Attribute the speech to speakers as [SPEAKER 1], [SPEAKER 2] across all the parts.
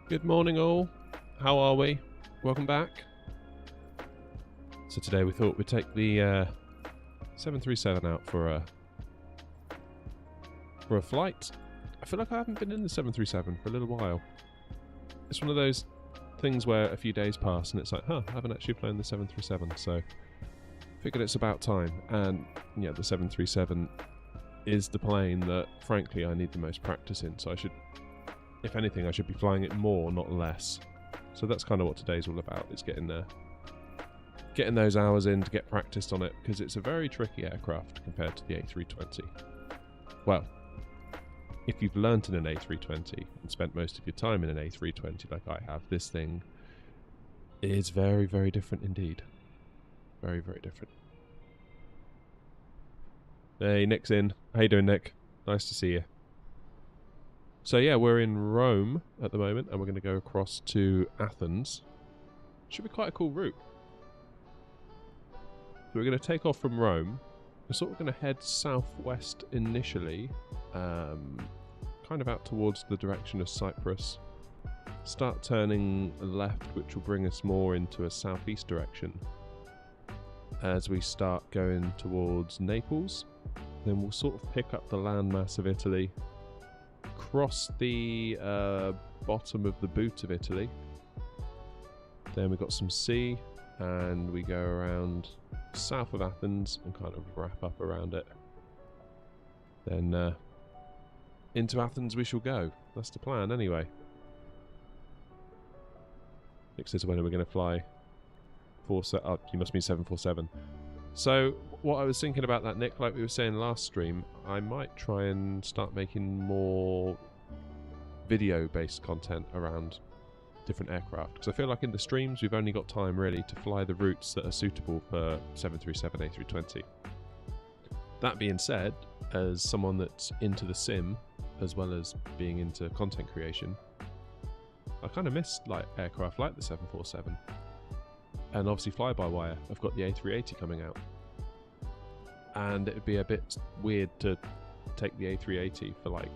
[SPEAKER 1] Good morning all, how are we? Welcome back. So today we thought we'd take the 737 out for a flight. I feel like I haven't been in the 737 for a little while. It's one of those things where a few days pass and it's like, I haven't actually flown the 737, so figured it's about time. And yeah, the 737 is the plane that frankly I need the most practice in, so I should, if anything, I should be flying it more, not less. So that's kind of what today's all about, is getting those hours in to get practiced on it, because it's a very tricky aircraft compared to the A320. Well, if you've learnt in an A320 and spent most of your time in an A320 like I have, this thing is very, very different indeed. Very, very different. Hey, Nick's in. How you doing, Nick? Nice to see you. So yeah, we're in Rome at the moment, and we're going to go across to Athens. Should be quite a cool route. So we're going to take off from Rome. We're sort of going to head southwest initially, kind of out towards the direction of Cyprus. Start turning left, which will bring us more into a southeast direction. As we start going towards Naples, then we'll sort of pick up the landmass of Italy, cross the bottom of the boot of Italy, then we've got some sea, and we go around south of Athens and kind of wrap up around it. Then into Athens we shall go. That's the plan anyway. Nick says, when are we going to fly? You must mean 747. So what I was thinking about that, Nick, like we were saying last stream, I might try and start making more video-based content around different aircraft, because I feel like in the streams we've only got time really to fly the routes that are suitable for 737, A320. That being said, as someone that's into the sim as well as being into content creation, I kind of miss like aircraft like the 747. And obviously fly-by-wire, I've got the A380 coming out. And it would be a bit weird to take the A380 for like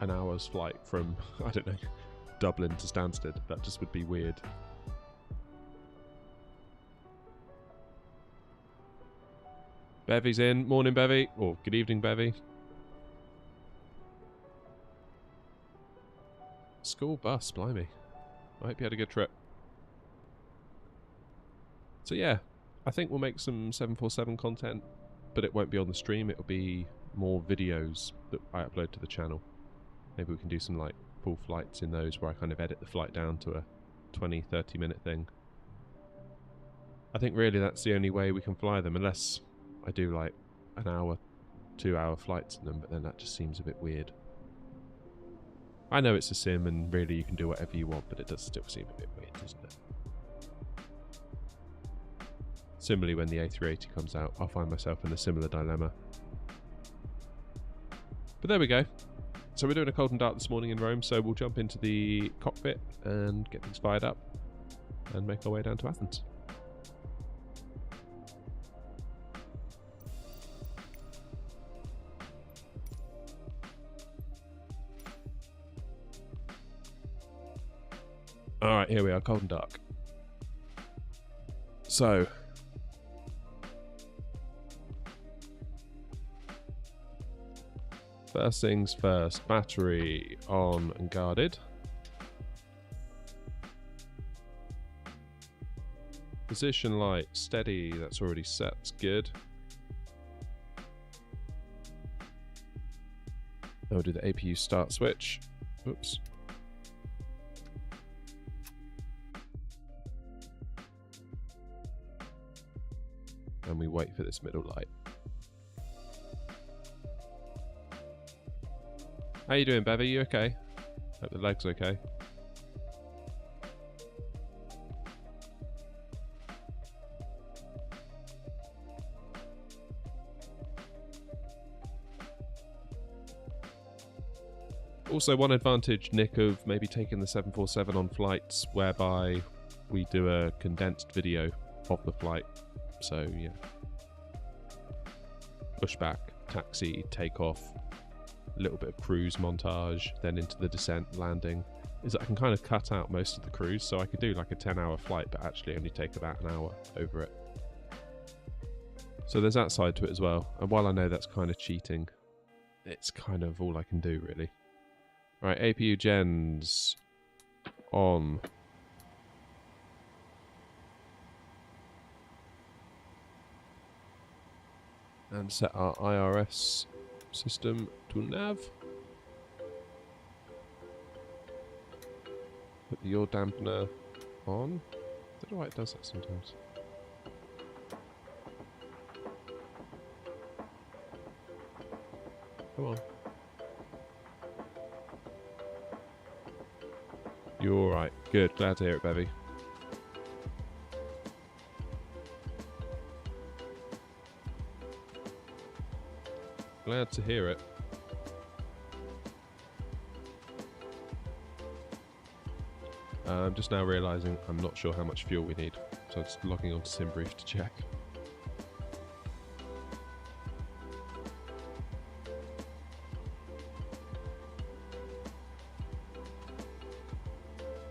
[SPEAKER 1] an hour's flight from, I don't know, Dublin to Stansted. That just would be weird. Bevy's in. Morning, Bevy. Or good evening, Bevy. School bus, blimey. I hope you had a good trip. So yeah, I think we'll make some 747 content, but it won't be on the stream, it'll be more videos that I upload to the channel. Maybe we can do some like full flights in those where I kind of edit the flight down to a 20-30 minute thing. I think really that's the only way we can fly them, unless I do like an hour, 2 hour flights in them, but then that just seems a bit weird. I know it's a sim and really you can do whatever you want, but it does still seem a bit weird, doesn't it? Similarly, when the A380 comes out, I'll find myself in a similar dilemma. But there we go. So we're doing a cold and dark this morning in Rome, so we'll jump into the cockpit and get things fired up and make our way down to Athens. Alright, here we are, cold and dark. So first things first, battery on and guarded. Position light steady, that's already set, that's good. Now we'll do the APU start switch. Oops. And we wait for this middle light. How you doing, Bevy? You okay? Hope the leg's okay. Also, one advantage, Nick, of maybe taking the 747 on flights whereby we do a condensed video of the flight. So, yeah. Pushback, taxi, takeoff, a little bit of cruise montage, then into the descent, landing. is that I can kind of cut out most of the cruise, so I could do like a 10-hour flight, but actually only take about an hour over it. So there's that side to it as well. And while I know that's kind of cheating, it's kind of all I can do, really. Right, APU gens on. And set our IRS system to nav. Put the yaw dampener on. I don't know why it does that sometimes. Come on. You're alright. Good. Glad to hear it, Bevy. Glad to hear it. I'm just now realising I'm not sure how much fuel we need, so I'm just logging on to SimBrief to check.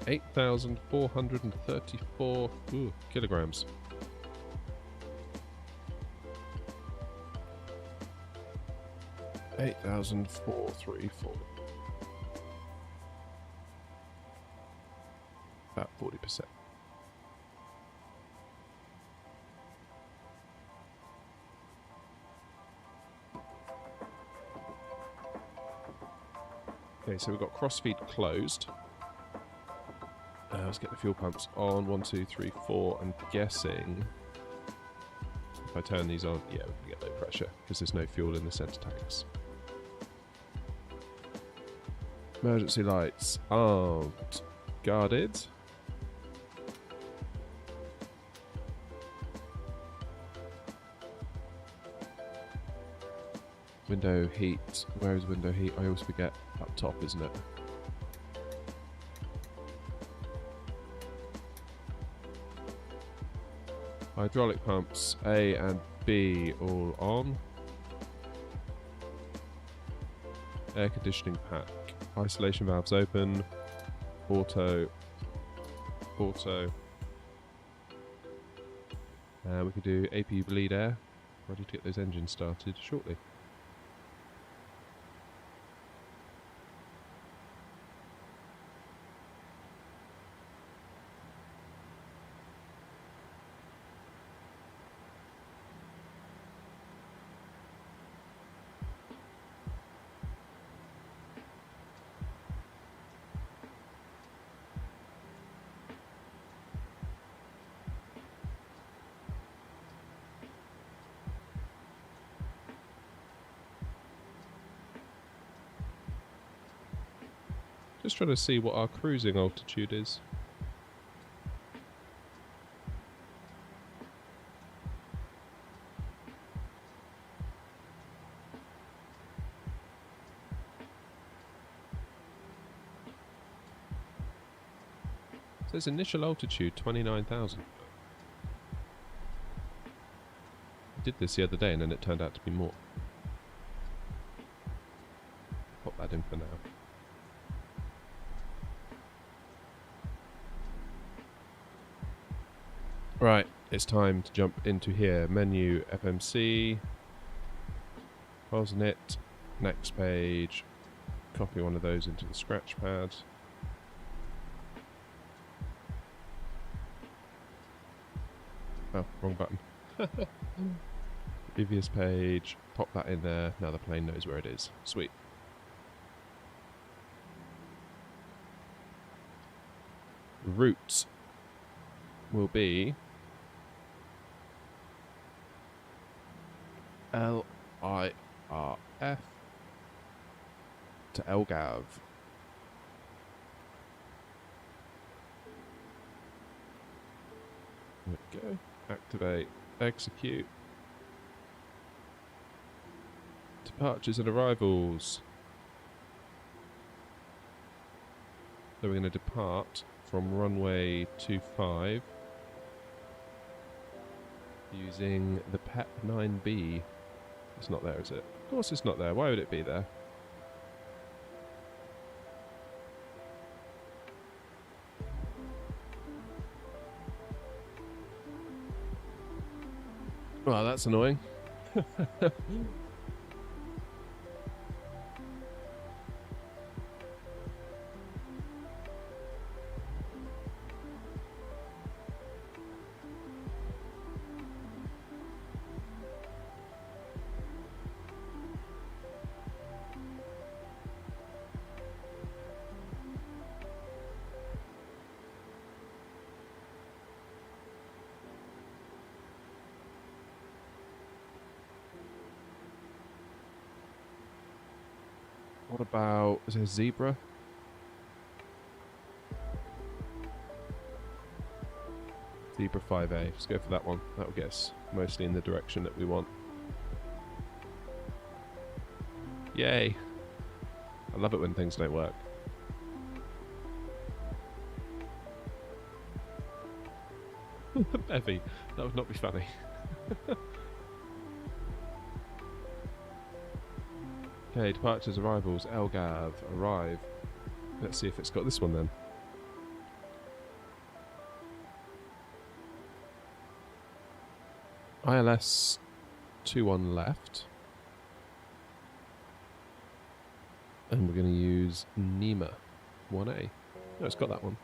[SPEAKER 1] $8,434 kilograms. $8,434. About 40%. Okay, so we've got crossfeed closed. Let's get the fuel pumps on. 1, 2, 3, 4. I'm guessing if I turn these on, yeah, we can get low pressure because there's no fuel in the center tanks. Emergency lights armed, guarded. Window heat. Where is window heat? I always forget. Up top, isn't it? Hydraulic pumps A and B all on. Air conditioning pack. Isolation valves open. Auto. Auto. We can do APU bleed air. Ready to get those engines started shortly. Just trying to see what our cruising altitude is. So its initial altitude 29,000. I did this the other day and then it turned out to be more. Pop that in for now. Right, it's time to jump into here. Menu, FMC, Posnet, next page, copy one of those into the scratch pad. Oh, wrong button. Previous page, pop that in there, now the plane knows where it is. Sweet. Route will be LIRF to LGAV. There we go. Activate, execute. Departures and arrivals. So we're going to depart from runway 25 using the PEP 9B. It's not there, is it? Of course it's not there. Why would it be there? Well, that's annoying. What about, is there a zebra? Zebra 5A. Let's go for that one. That'll get us mostly in the direction that we want. Yay! I love it when things don't work. Bevy. That would not be funny. Okay, departures, arrivals, LGAV, arrive. Let's see if it's got this one then. ILS 21 left. And we're going to use NEMA 1A. No, it's got that one.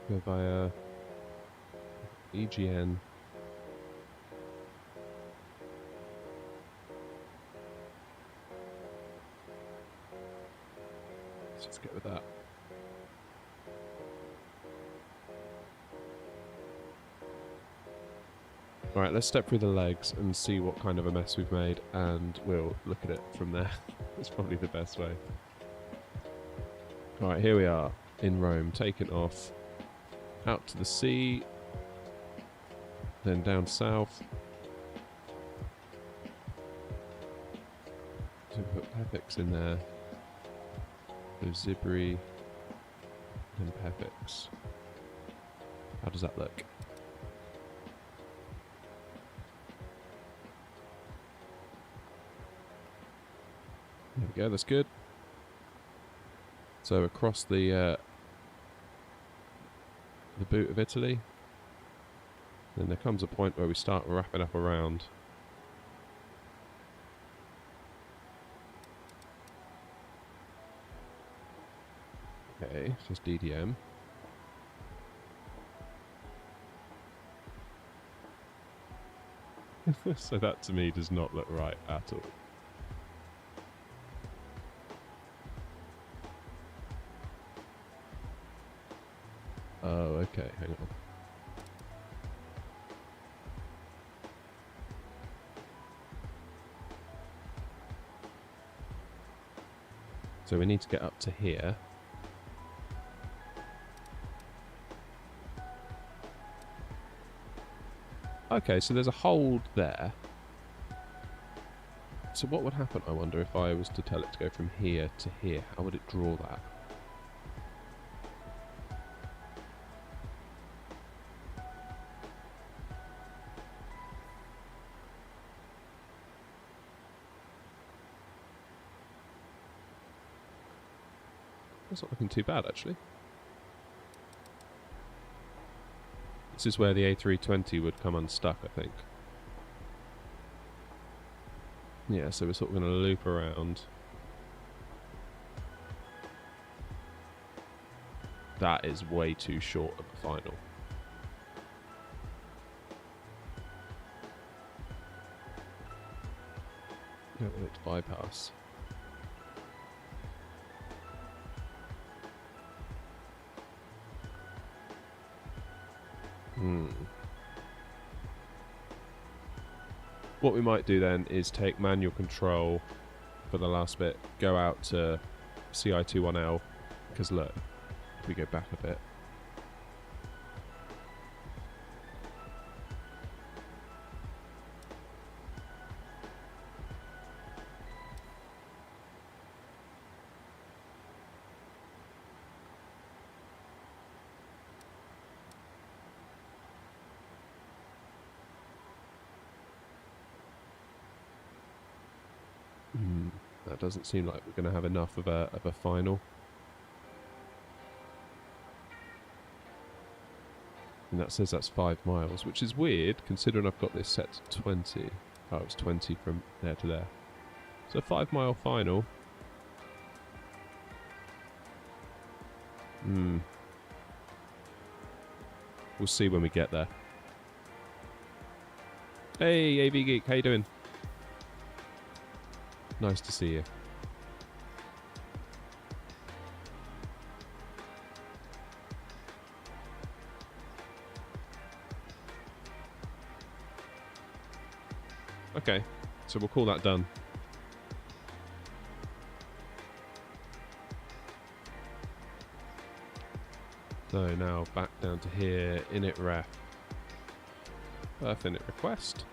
[SPEAKER 1] Go via EGN. Let's just get with that. Alright, let's step through the legs and see what kind of a mess we've made, and we'll look at it from there. It's probably the best way. Alright, here we are in Rome, taking off. Out to the sea, then down south. So we put Pepix in there. So Zibri, then Pepix. How does that look? There we go, that's good. So across the boot of Italy. Then there comes a point where we start wrapping up around. Okay, just DDM. So that to me does not look right at all. Oh, okay, hang on. So we need to get up to here. Okay, so there's a hold there. So what would happen, I wonder, if I was to tell it to go from here to here? How would it draw that? That's not looking too bad, actually. This is where the A320 would come unstuck, I think. Yeah, so we're sort of going to loop around. That is way too short of a final. Don't want it to bypass. What we might do then is take manual control for the last bit, go out to CI21L, because look, if we go back a bit. That doesn't seem like we're going to have enough of a final. And that says that's 5 miles, which is weird considering I've got this set to 20. Oh, it's 20 from there to there. So a 5 mile final. We'll see when we get there. Hey, AV Geek, how you doing? Nice to see you. Okay, so we'll call that done. So now back down to here, init ref, perf init request.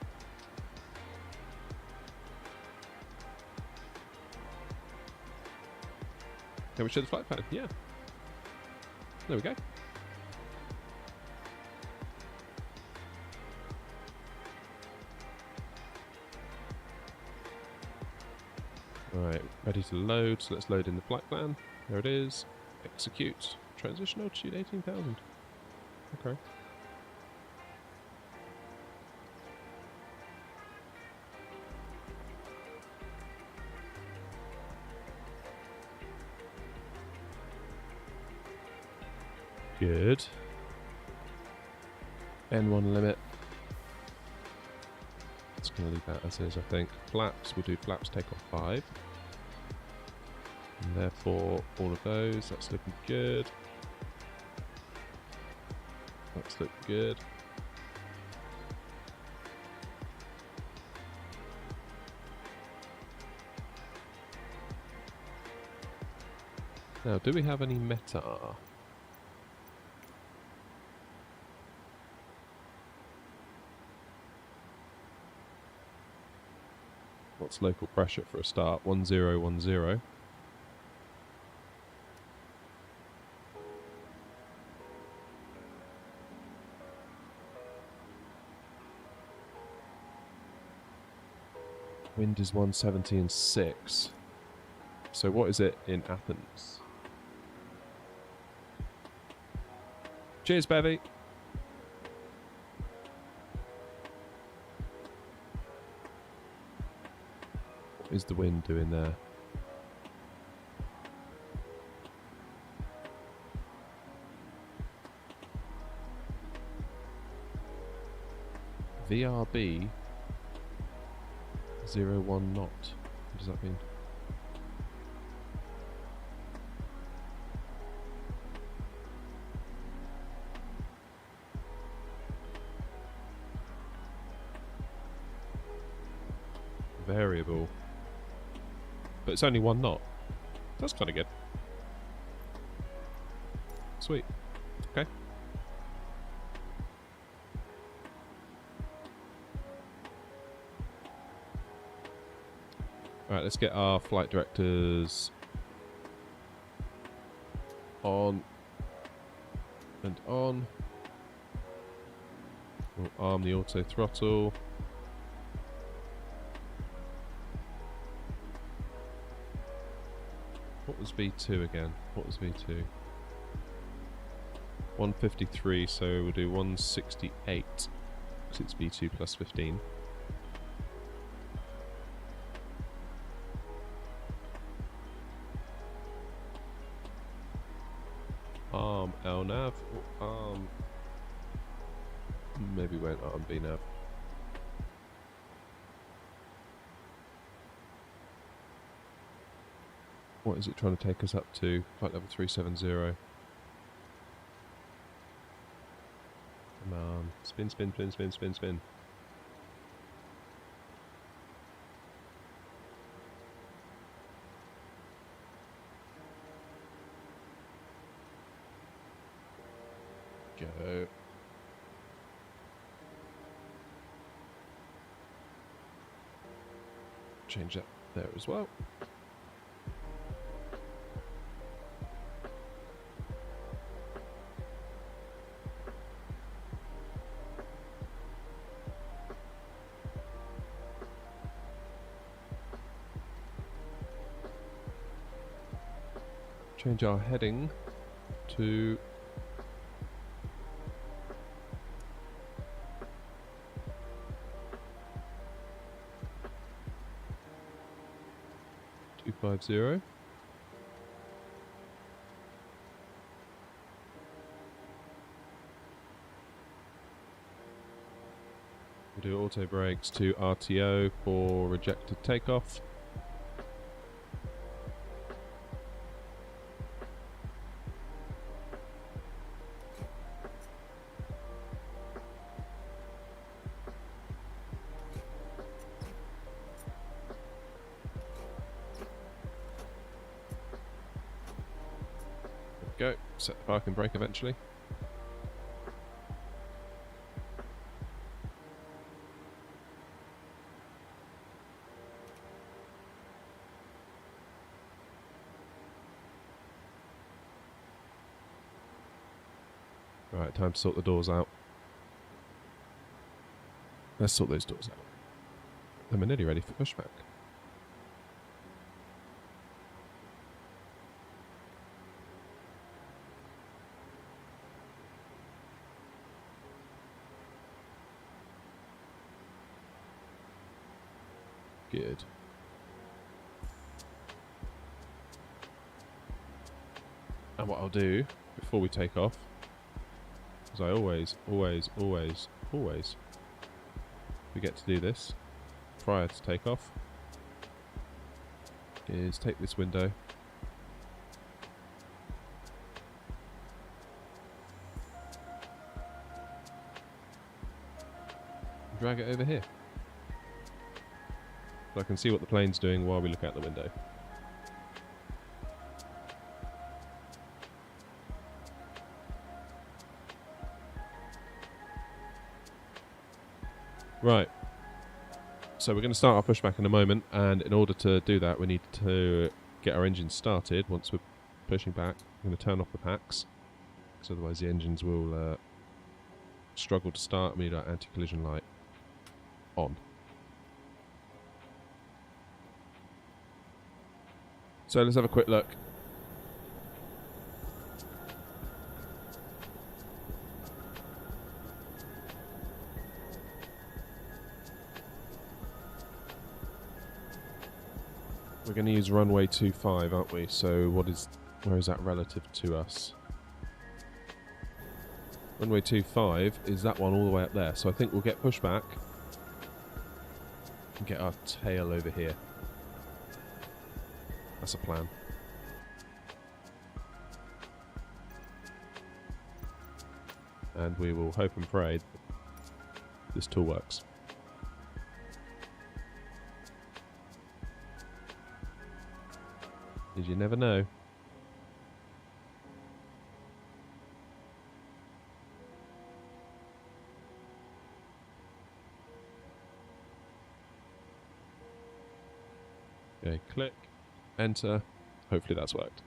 [SPEAKER 1] Can we show the flight pattern? Yeah. There we go. Alright, ready to load, so let's load in the flight plan. There it is. Execute. Transition altitude 18,000. Okay. Good. N1 limit. It's going to leave that as is, I think. Flaps, we'll do flaps take off 5. And therefore, all of those, that's looking good. That's looking good. Now, do we have any meta? What's local pressure for a start? 1010. Wind is 170 and 6. So what is it in Athens? Cheers, Bevy. What is the wind doing there? VRB 01 knot. What does that mean? Variable. But it's only 1 knot. That's kind of good. Sweet. Okay. Alright, let's get our flight directors on and on. We'll arm the auto throttle. What was V2 again? What was V2? 153, so we'll do 168 because it's V2 plus 15. Arm LNAV, or arm... maybe won't arm BNAV. What is it trying to take us up to? Flight level 370. Come on. Spin, spin, spin, spin, spin, spin. Go. Change that there as well. Change our heading to .250. We'll do auto brakes to RTO for rejected takeoff. Go. Set the parking brake eventually. Right, time to sort the doors out. Let's sort those doors out. Then we're nearly ready for pushback. Good. And what I'll do before we take off, as I always forget to do this prior to takeoff, is take this window, and drag it over here. So I can see what the plane's doing while we look out the window. Right, so we're going to start our pushback in a moment, and in order to do that we need to get our engines started. Once we're pushing back, I'm going to turn off the packs, because otherwise the engines will struggle to start. We need our anti-collision light on. So let's have a quick look. We're going to use runway 25, aren't we? So where is that relative to us? Runway 25 is that one all the way up there. So I think we'll get pushed back and get our tail over here. That's a plan. And we will hope and pray that this tool works. Because you never know. Okay, click, enter. Hopefully that's worked.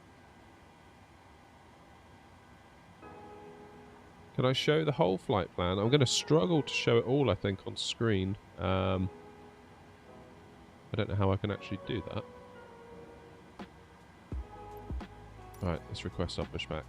[SPEAKER 1] Can I show the whole flight plan? I'm going to struggle to show it all, I think, on screen. I don't know how I can actually do that. Right, let's request our pushback.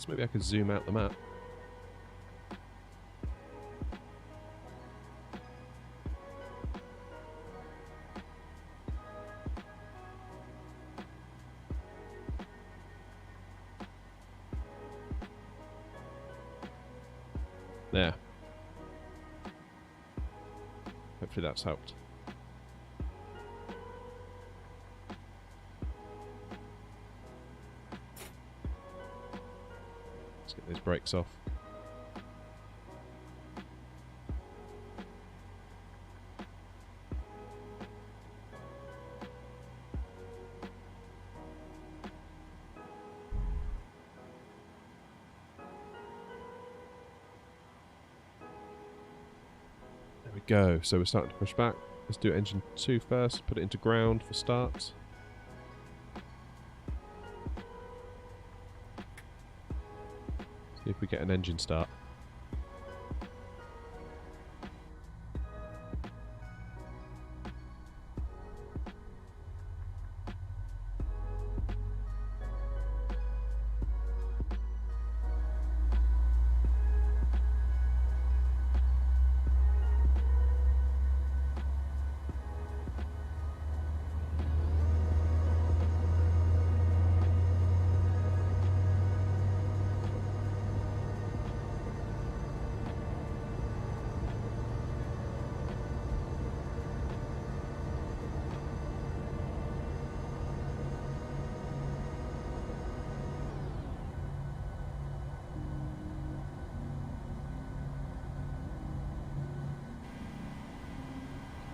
[SPEAKER 1] Maybe I could zoom out the map. There. Hopefully that's helped. Let's get those brakes off. There we go. So we're starting to push back. Let's do engine 2 first. Put it into ground for start. See if we get an engine start.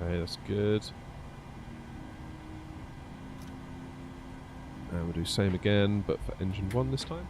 [SPEAKER 1] Okay, that's good. And we'll do same again, but for engine 1 this time.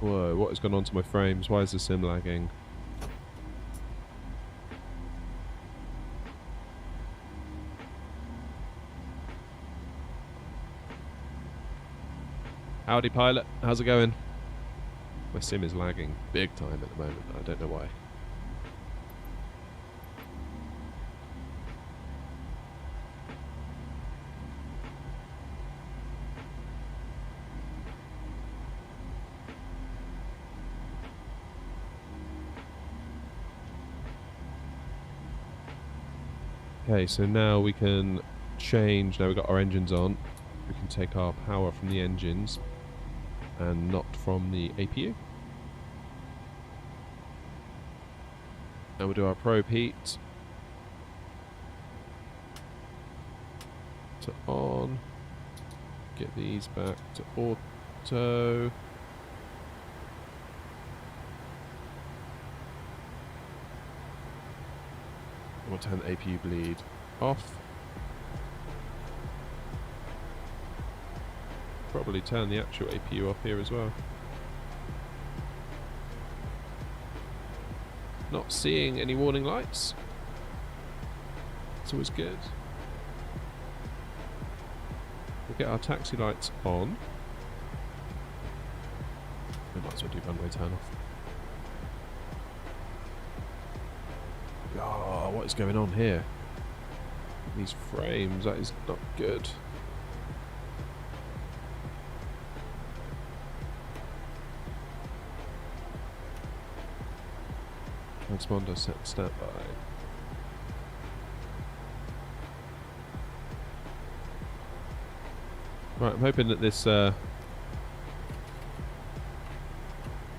[SPEAKER 1] Whoa, what has gone on to my frames? Why is the sim lagging? Howdy pilot, how's it going? My sim is lagging big time at the moment, I don't know why. Okay, so now we can change, now we've got our engines on, we can take our power from the engines and not from the APU. And we'll do our probe heat to on, get these back to auto. We'll turn the APU bleed off. Probably turn the actual APU off here as well. Not seeing any warning lights. It's always good. We'll get our taxi lights on. We might as well do runway turn off. Oh, what is going on here? These frames, that is not good. Transponder set standby. Right, I'm hoping that this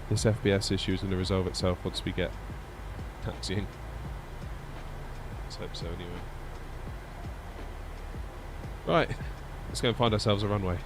[SPEAKER 1] this FPS issue is going to resolve itself once we get taxiing. Let's hope so anyway. Right, let's go and find ourselves a runway.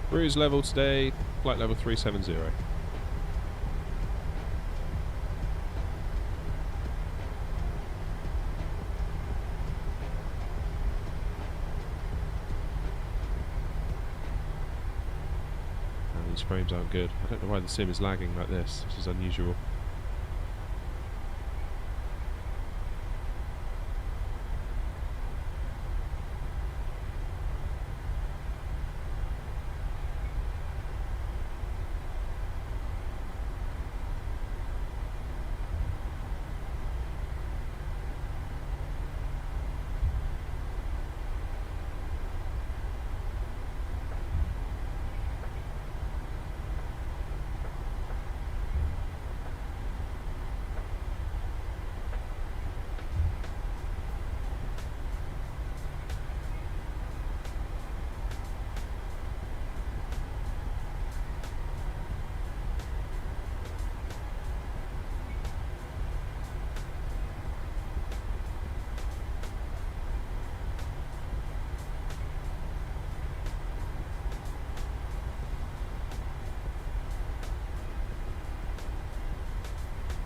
[SPEAKER 1] Cruise level today, flight level 370. These frames aren't good. I don't know why the sim is lagging like this. This is unusual.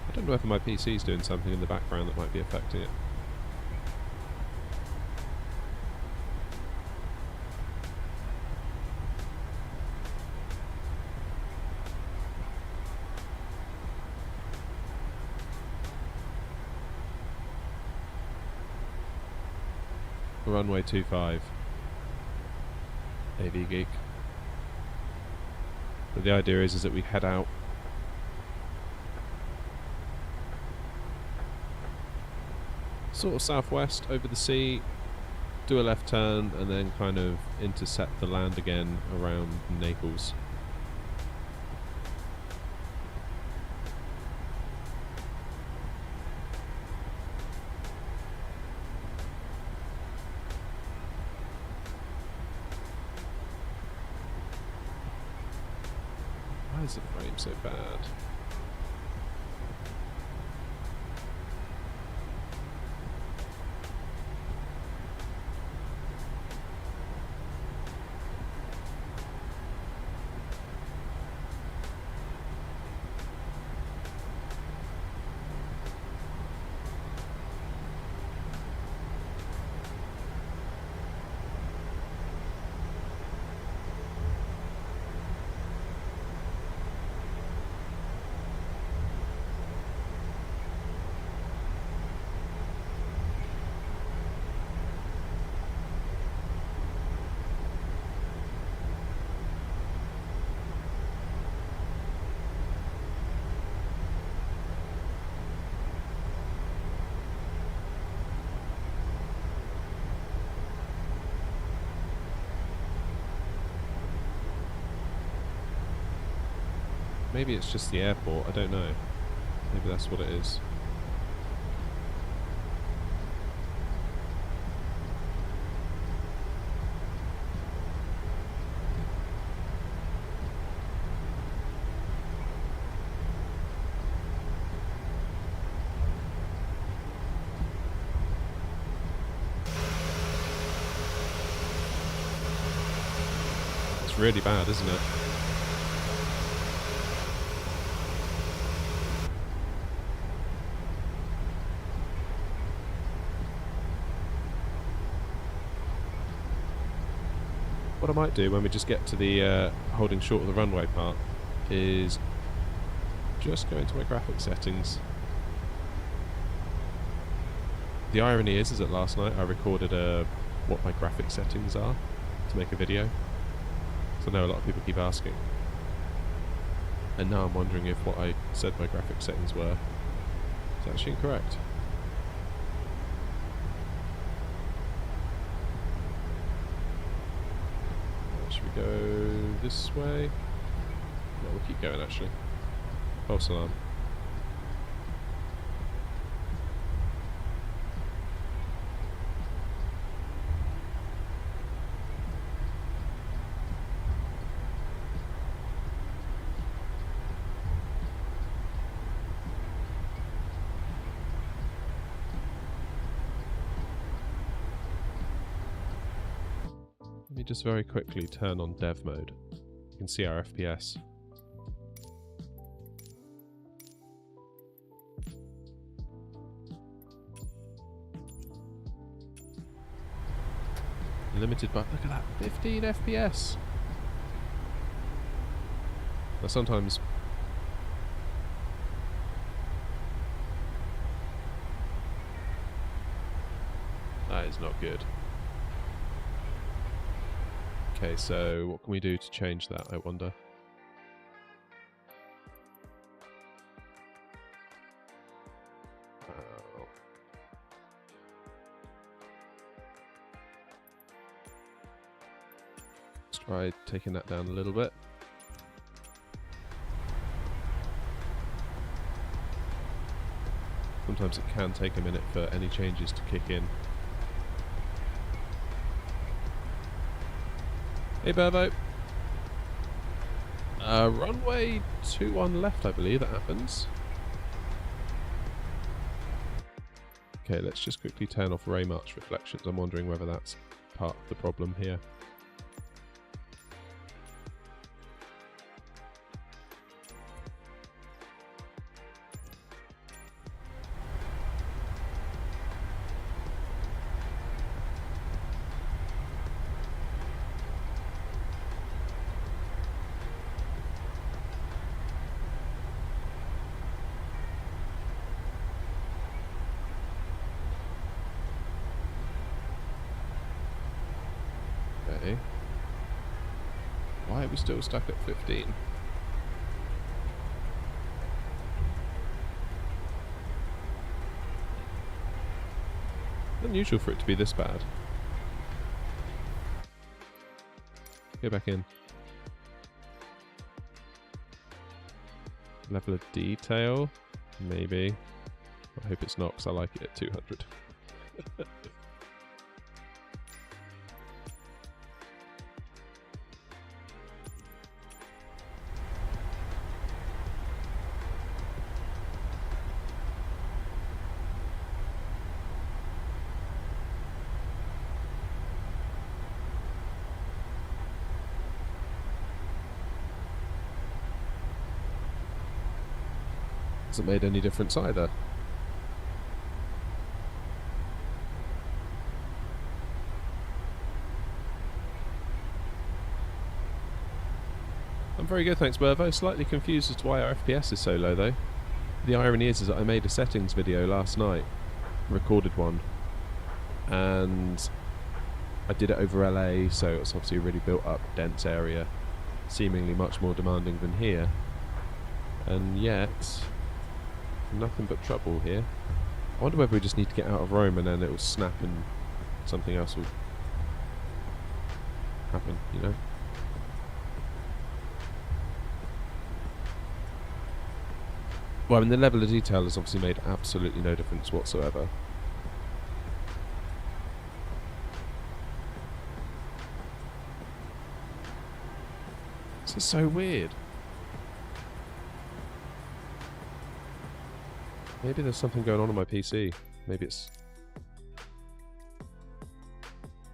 [SPEAKER 1] I don't know whether my PC is doing something in the background that might be affecting it. Runway 25. AV Geek. But the idea is that we head out sort of southwest over the sea, do a left turn, and then kind of intercept the land again around Naples. Why is the frame so bad? Maybe it's just the airport, I don't know. Maybe that's what it is. It's really bad, isn't it? What I might do when we just get to the holding short of the runway part is just go into my graphics settings. The irony is that last night I recorded what my graphics settings are to make a video. So I know a lot of people keep asking. And now I'm wondering if what I said my graphics settings were is actually incorrect. Should we go this way? No, we'll keep going actually. False alarm. Let me just very quickly turn on dev mode. can see our FPS. Limited, but look at that, 15 FPS. Now sometimes that is not good. Okay, so what can we do to change that, I wonder? Let's try taking that down a little bit. Sometimes it can take a minute for any changes to kick in. Hey Burvo. Runway 21 left, I believe, at Athens. Okay, let's just quickly turn off ray march reflections. I'm wondering whether that's part of the problem here. Okay. Why are we still stuck at 15? Unusual for it to be this bad. Go back in. Level of detail? Maybe. I hope it's not, because I like it at 200. Hasn't made any difference either. I'm very good, thanks, Burvo. Slightly confused as to why our FPS is so low, though. The irony is that I made a settings video last night, recorded one, and I did it over LA, so it's obviously a really built-up, dense area, seemingly much more demanding than here, and yet nothing but trouble here. I wonder whether we just need to get out of Rome and then it will snap and something else will happen, you know? Well, I mean, the level of detail has obviously made absolutely no difference whatsoever. This is so weird. Maybe there's something going on my PC. Maybe it's...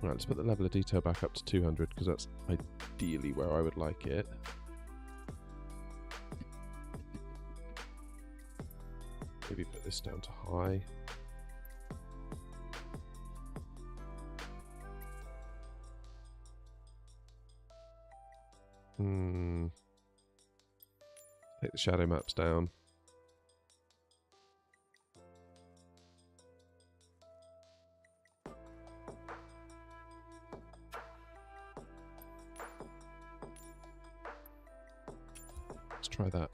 [SPEAKER 1] Right, let's put the level of detail back up to 200, because that's ideally where I would like it. Maybe put this down to high. Take the shadow maps down. Let's try that.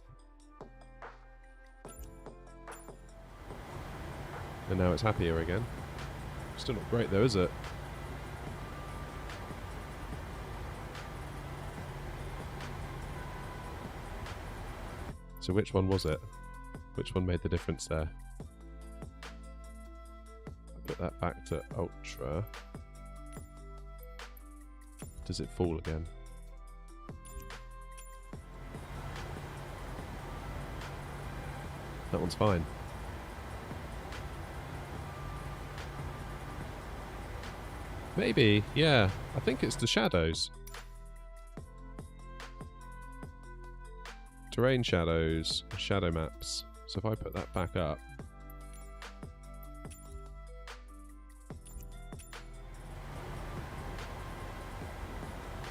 [SPEAKER 1] And now it's happier again. Still not great though, is it? So which one was it? Which one made the difference there? Put that back to ultra. Does it fall again? That one's fine. Maybe, yeah. I think it's the shadows. terrain shadows, shadow maps. So if I put that back up,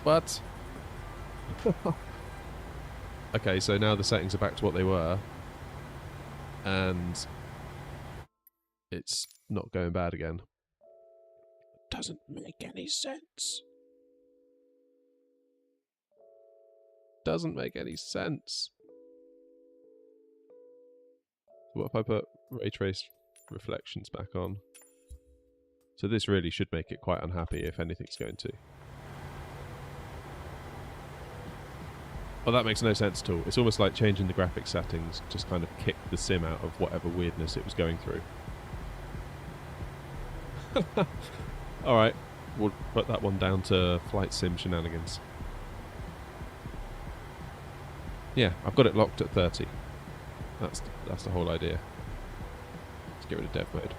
[SPEAKER 1] but okay, so now the settings are back to what they were, and it's not going bad again. Doesn't make any sense. Doesn't make any sense. What if I put ray trace reflections back on? So this really should make it quite unhappy if anything's going to. Well, that makes no sense at all. It's almost like changing the graphics settings just kind of kicked the sim out of whatever weirdness it was going through. Alright, we'll put that one down to flight sim shenanigans. Yeah, I've got it locked at 30. That's the whole idea. Let's get rid of dev mode.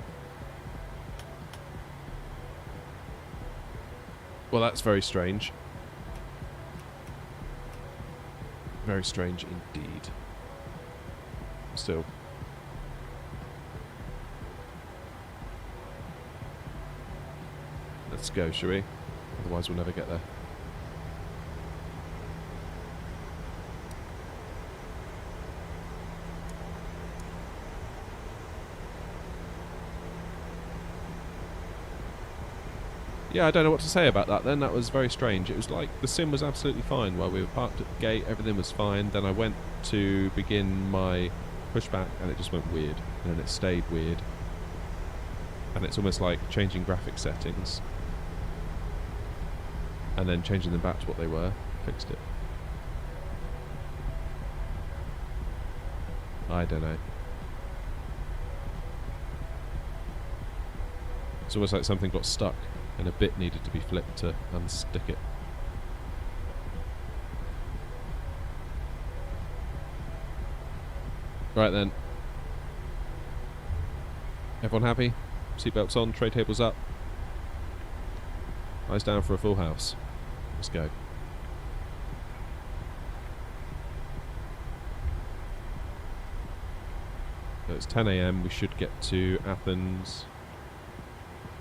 [SPEAKER 1] Well, that's very strange. Very strange indeed. Still. Let's go, shall we? Otherwise we'll never get there. Yeah, I don't know what to say about that then. That was very strange. It was like the sim was absolutely fine while we were parked at the gate. Everything was fine. Then I went to begin my pushback and it just went weird. And then it stayed weird. And it's almost like changing graphic settings and then changing them back to what they were. Fixed it. I don't know. It's almost like something got stuck and a bit needed to be flipped to unstick it. Right then. Everyone happy? Seatbelts on, tray tables up. Eyes down for a full house. Let's go. So it's 10 AM. We should get to Athens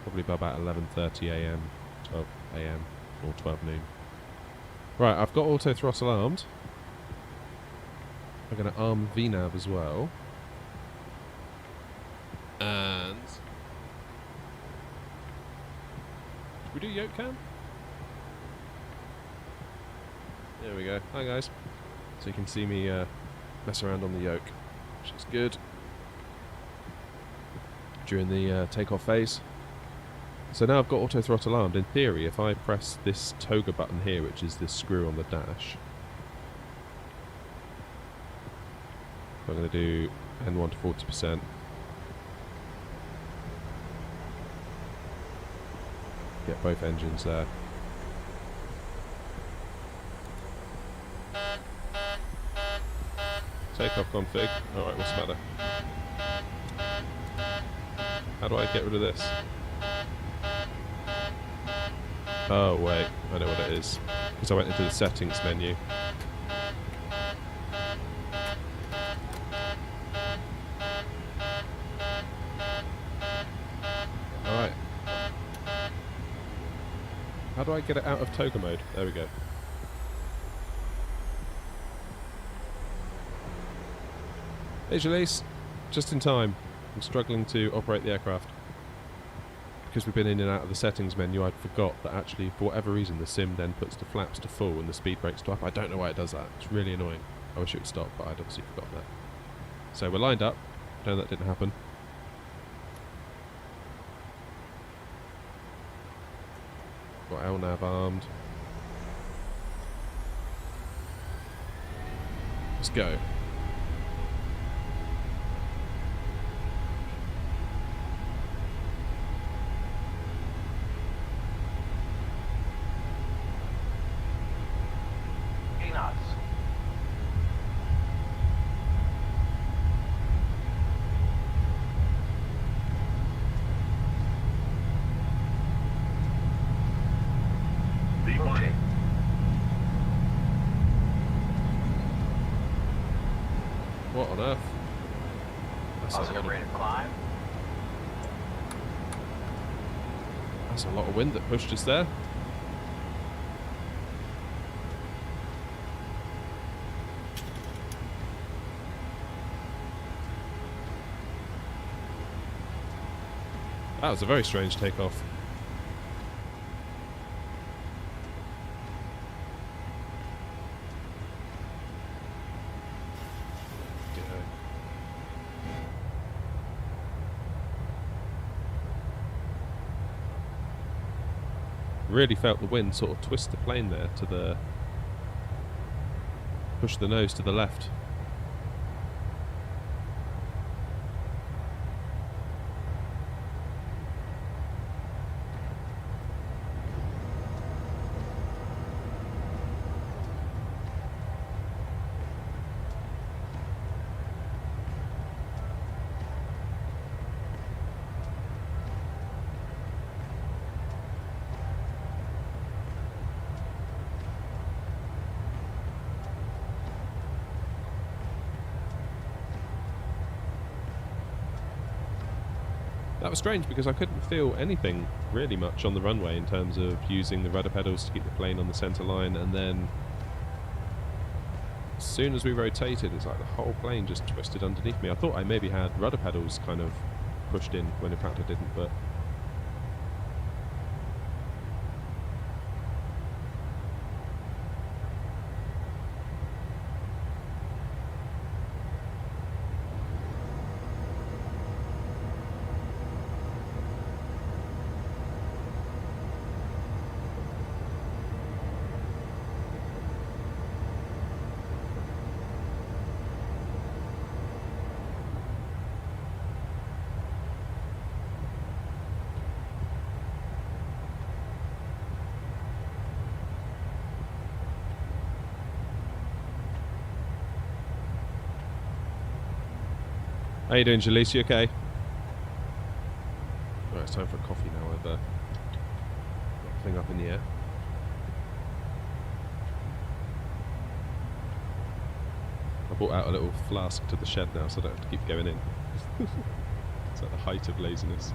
[SPEAKER 1] probably by about 11:30 AM, 12 AM, or 12 noon. Right, I've got auto throttle armed. I'm going to arm VNAV as well. And should we do yoke cam? There we go. Hi guys. So you can see me mess around on the yoke, which is good during the takeoff phase. So now I've got auto throttle armed. In theory, if I press this toga button here, which is this screw on the dash, I'm going to do N1 to 40%. Get both engines there. Takeoff config. Alright, what's the matter? How do I get rid of this? Oh wait, I know what it is. Because I went into the settings menu. Alright. How do I get it out of toga mode? There we go. Hey Jalise, just in time. I'm struggling to operate the aircraft. Because we've been in and out of the settings menu, I forgot that actually, for whatever reason, the sim then puts the flaps to full and the speed brakes to up. I don't know why it does that. It's really annoying. I wish it would stop, but I'd obviously forgotten that. So we're lined up. No, that didn't happen. Got LNAV armed. Let's go. What on earth?
[SPEAKER 2] Positive rate of climb.
[SPEAKER 1] That's a lot of wind that pushed us there. That was a very strange takeoff. Really felt the wind sort of twist the plane there to the... push the nose to the left. That was strange because I couldn't feel anything really much on the runway in terms of using the rudder pedals to keep the plane on the centre line, and then as soon as we rotated, it's like the whole plane just twisted underneath me. I thought I maybe had rudder pedals kind of pushed in when in fact I didn't, but how you doing, Jalise? You okay? Right, it's time for a coffee now. I've got the thing up in the air. I brought out a little flask to the shed now, so I don't have to keep going in. It's at the height of laziness.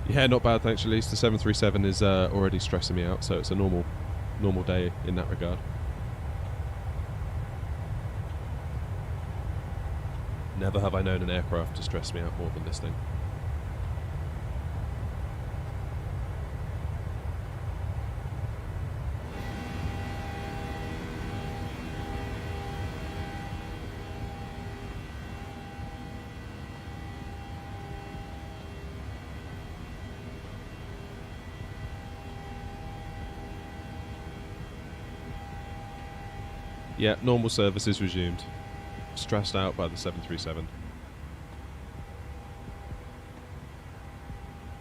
[SPEAKER 1] Yeah, not bad, thanks, Jalise. The 737 is already stressing me out, so it's a normal day in that regard. Never have I known an aircraft to stress me out more than this thing. Yeah, normal service is resumed. Stressed out by the 737.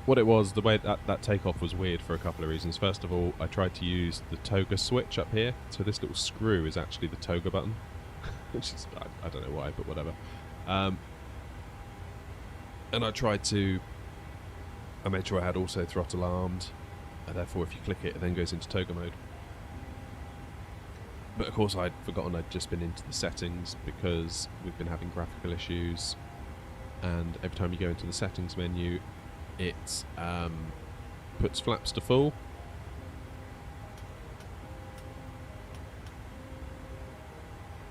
[SPEAKER 1] What it was, the way that takeoff was weird for a couple of reasons. First of all, I tried to use the toga switch up here. So this little screw is actually the toga button. Which is, I don't know why, but whatever. And I made sure I had auto throttle armed. And therefore, if you click it, it then goes into toga mode. But of course I'd forgotten I'd just been into the settings because we've been having graphical issues, and every time you go into the settings menu it puts flaps to full,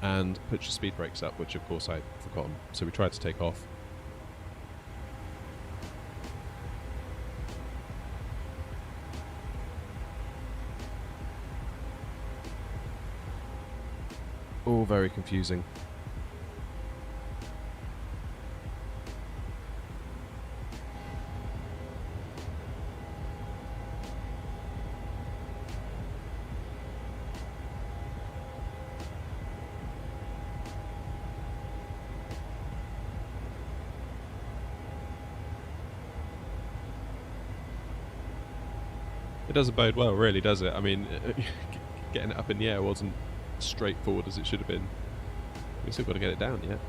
[SPEAKER 1] and puts your speed brakes up, which of course I'd forgotten. So we tried to take off. All very confusing. It doesn't bode well, really, does it? I mean, getting it up in the air wasn't straightforward as it should have been. We've still got to get it down yet.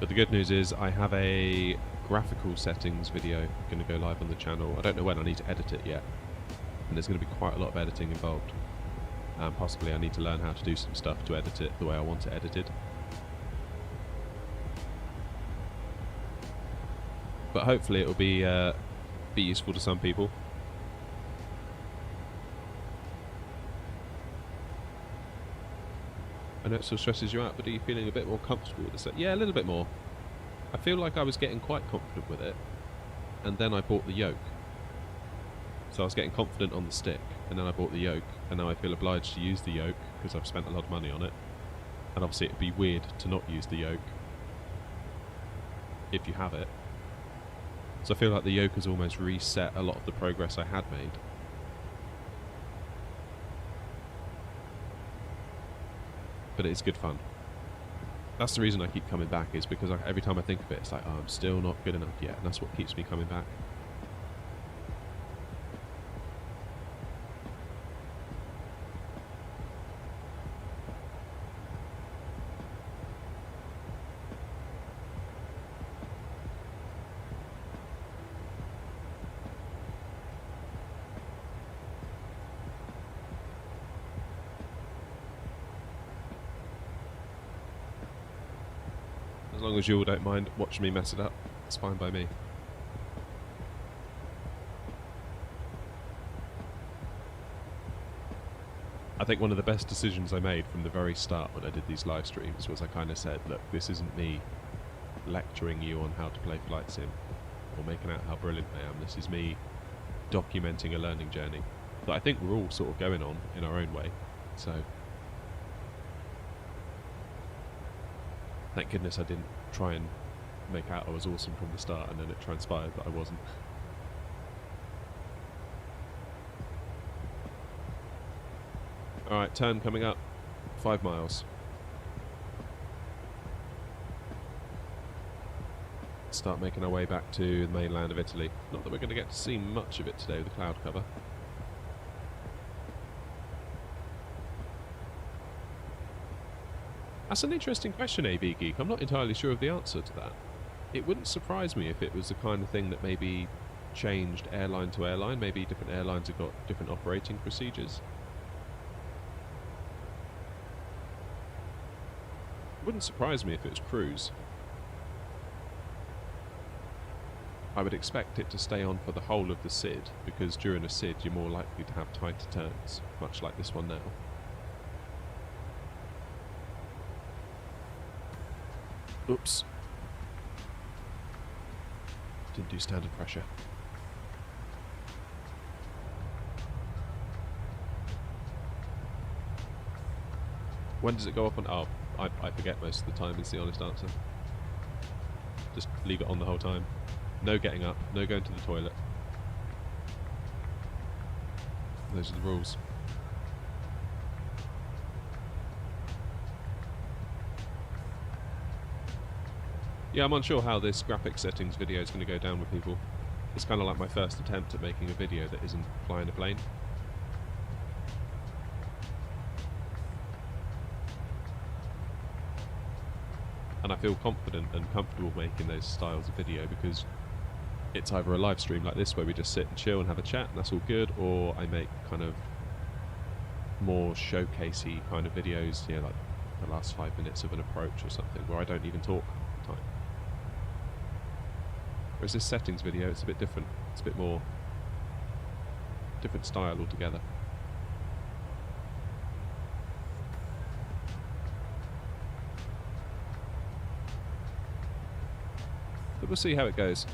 [SPEAKER 1] But the good news is I have a graphical settings video going to go live on the channel. I don't know when, I need to edit it yet. And there's going to be quite a lot of editing involved. And possibly I need to learn how to do some stuff to edit it the way I want it edited. But hopefully it'll be useful to some people. I know it still stresses you out, but are you feeling a bit more comfortable with the set? Yeah, a little bit more. I feel like I was getting quite confident with it, and then I bought the yoke. So I was getting confident on the stick, and then I bought the yoke, and now I feel obliged to use the yoke because I've spent a lot of money on it. And obviously it'd be weird to not use the yoke if you have it. So I feel like the yoke has almost reset a lot of the progress I had made. But it's good fun. That's the reason I keep coming back, is because every time I think of it, it's like, oh, I'm still not good enough yet, and that's what keeps me coming back. As long as you all don't mind watching me mess it up, it's fine by me. I think one of the best decisions I made from the very start when I did these live streams was I kind of said, look, this isn't me lecturing you on how to play Flight Sim or making out how brilliant I am. This is me documenting a learning journey that I think we're all sort of going on in our own way. So thank goodness I didn't try and make out I was awesome from the start, and then it transpired that I wasn't. Alright, turn coming up. 5 miles. Start making our way back to the mainland of Italy. Not that we're going to get to see much of it today with the cloud cover. That's an interesting question, AV Geek. I'm not entirely sure of the answer to that. It wouldn't surprise me if it was the kind of thing that maybe changed airline to airline. Maybe different airlines have got different operating procedures. It wouldn't surprise me if it was cruise. I would expect it to stay on for the whole of the SID, because during a SID you're more likely to have tighter turns, much like this one now. Oops. Didn't do standard pressure. When does it go up on? Oh, I forget most of the time, is the honest answer. Just leave it on the whole time. No getting up, no going to the toilet. Those are the rules. Yeah, I'm unsure how this graphic settings video is going to go down with people. It's kind of like my first attempt at making a video that isn't flying a plane. And I feel confident and comfortable making those styles of video because it's either a live stream like this where we just sit and chill and have a chat and that's all good, or I make kind of more showcasey kind of videos, yeah, like the last 5 minutes of an approach or something where I don't even talk at the time. Whereas this settings video, it's a bit different. It's a bit more different style altogether. But we'll see how it goes.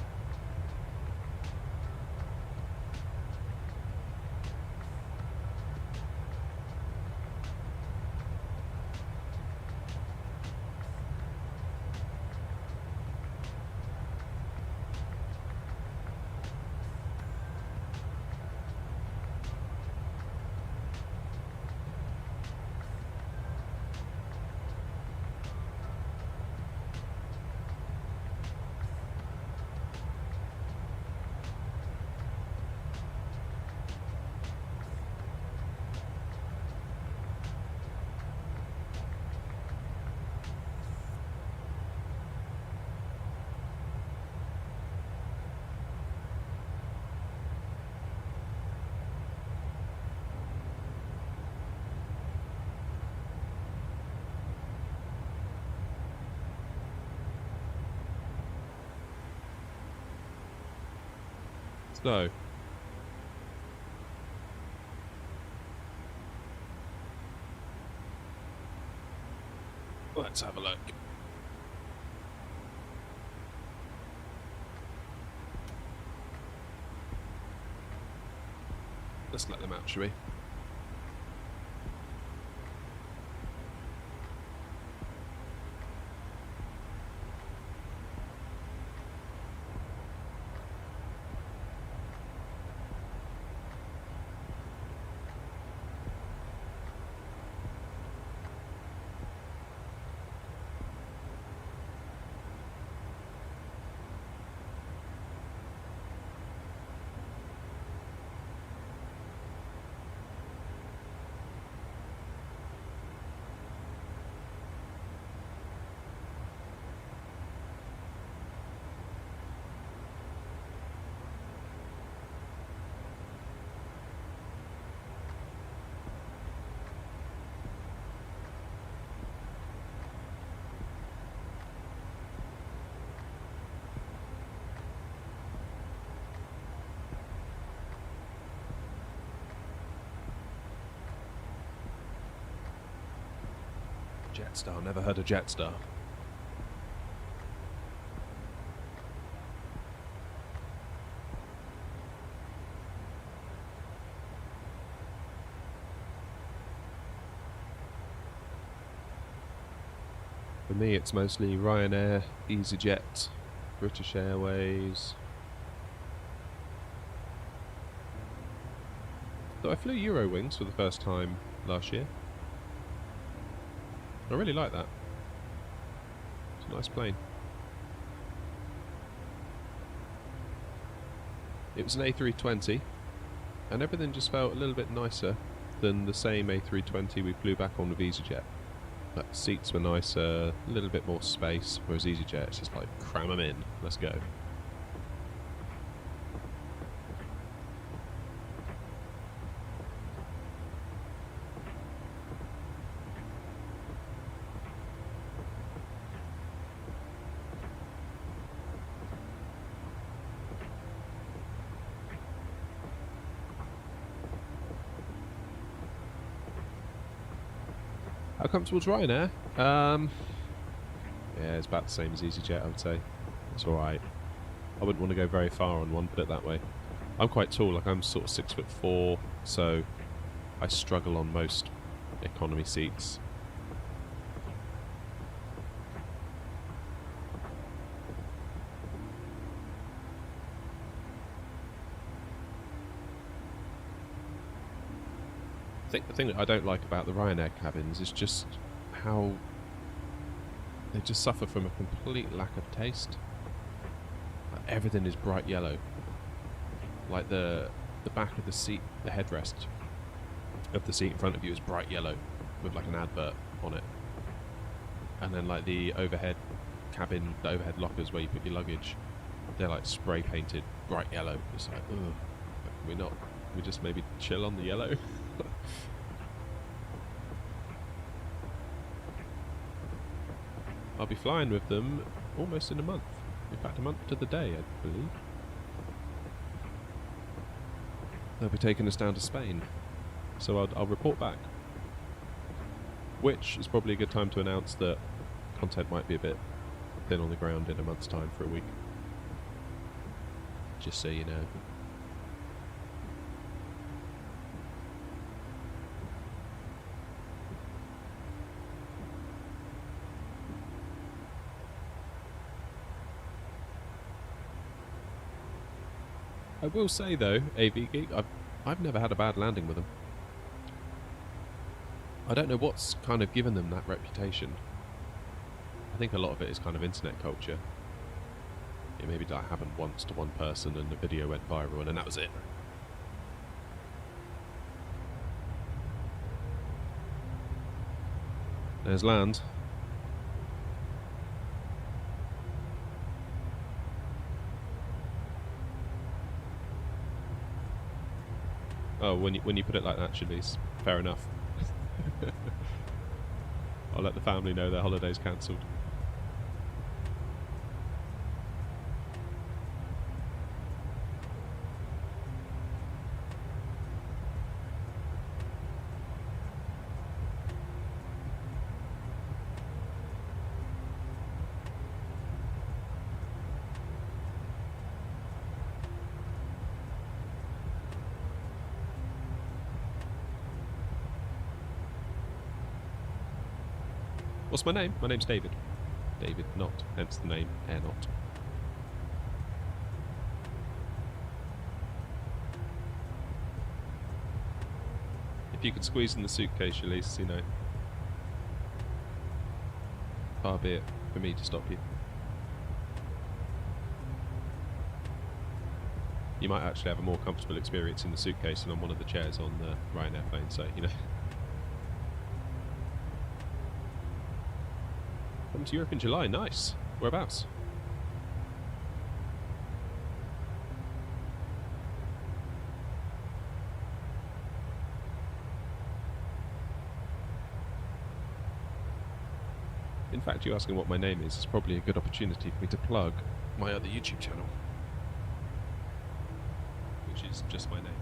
[SPEAKER 1] slow. Let's have a look. Let's let them out, shall we? Jetstar, never heard of Jetstar. For me, it's mostly Ryanair, EasyJet, British Airways. Though I flew Eurowings for the first time last year. I really like that. It's a nice plane. It was an A320, and everything just felt a little bit nicer than the same A320 we flew back on with EasyJet. Like, the seats were nicer, a little bit more space, whereas EasyJet, it's just like, cram them in, let's go. How comfortable to Ryanair? Yeah, it's about the same as EasyJet, I would say. It's alright. I wouldn't want to go very far on one, put it that way. I'm quite tall, like I'm sort of 6'4", so I struggle on most economy seats. I think the thing that I don't like about the Ryanair cabins is just how they just suffer from a complete lack of taste. Like, everything is bright yellow. Like the back of the seat, the headrest of the seat in front of you is bright yellow with like an advert on it. And then like the overhead cabin, the overhead lockers where you put your luggage, they're like spray painted bright yellow. It's like, ugh, can we just maybe chill on the yellow? I'll be flying with them almost in a month. In fact, a month to the day, I believe. They'll be taking us down to Spain. So I'll report back. Which is probably a good time to announce that content might be a bit thin on the ground in a month's time for a week. Just so you know. I will say though, AV Geek, I've never had a bad landing with them. I don't know what's kind of given them that reputation. I think a lot of it is kind of internet culture. It maybe that happened once to one person and the video went viral and then that was it. There's land. Oh, when you put it like that, Shanice, fair enough. I'll let the family know their holiday's cancelled. What's my name? My name's David. David Knott, hence the name Air Knott. If you could squeeze in the suitcase, at least, you know. Far be it for me to stop you. You might actually have a more comfortable experience in the suitcase than on one of the chairs on the Ryanair plane, so, you know. Come to Europe in July, nice. Whereabouts? In fact, you asking what my name is probably a good opportunity for me to plug my other YouTube channel, which is just my name.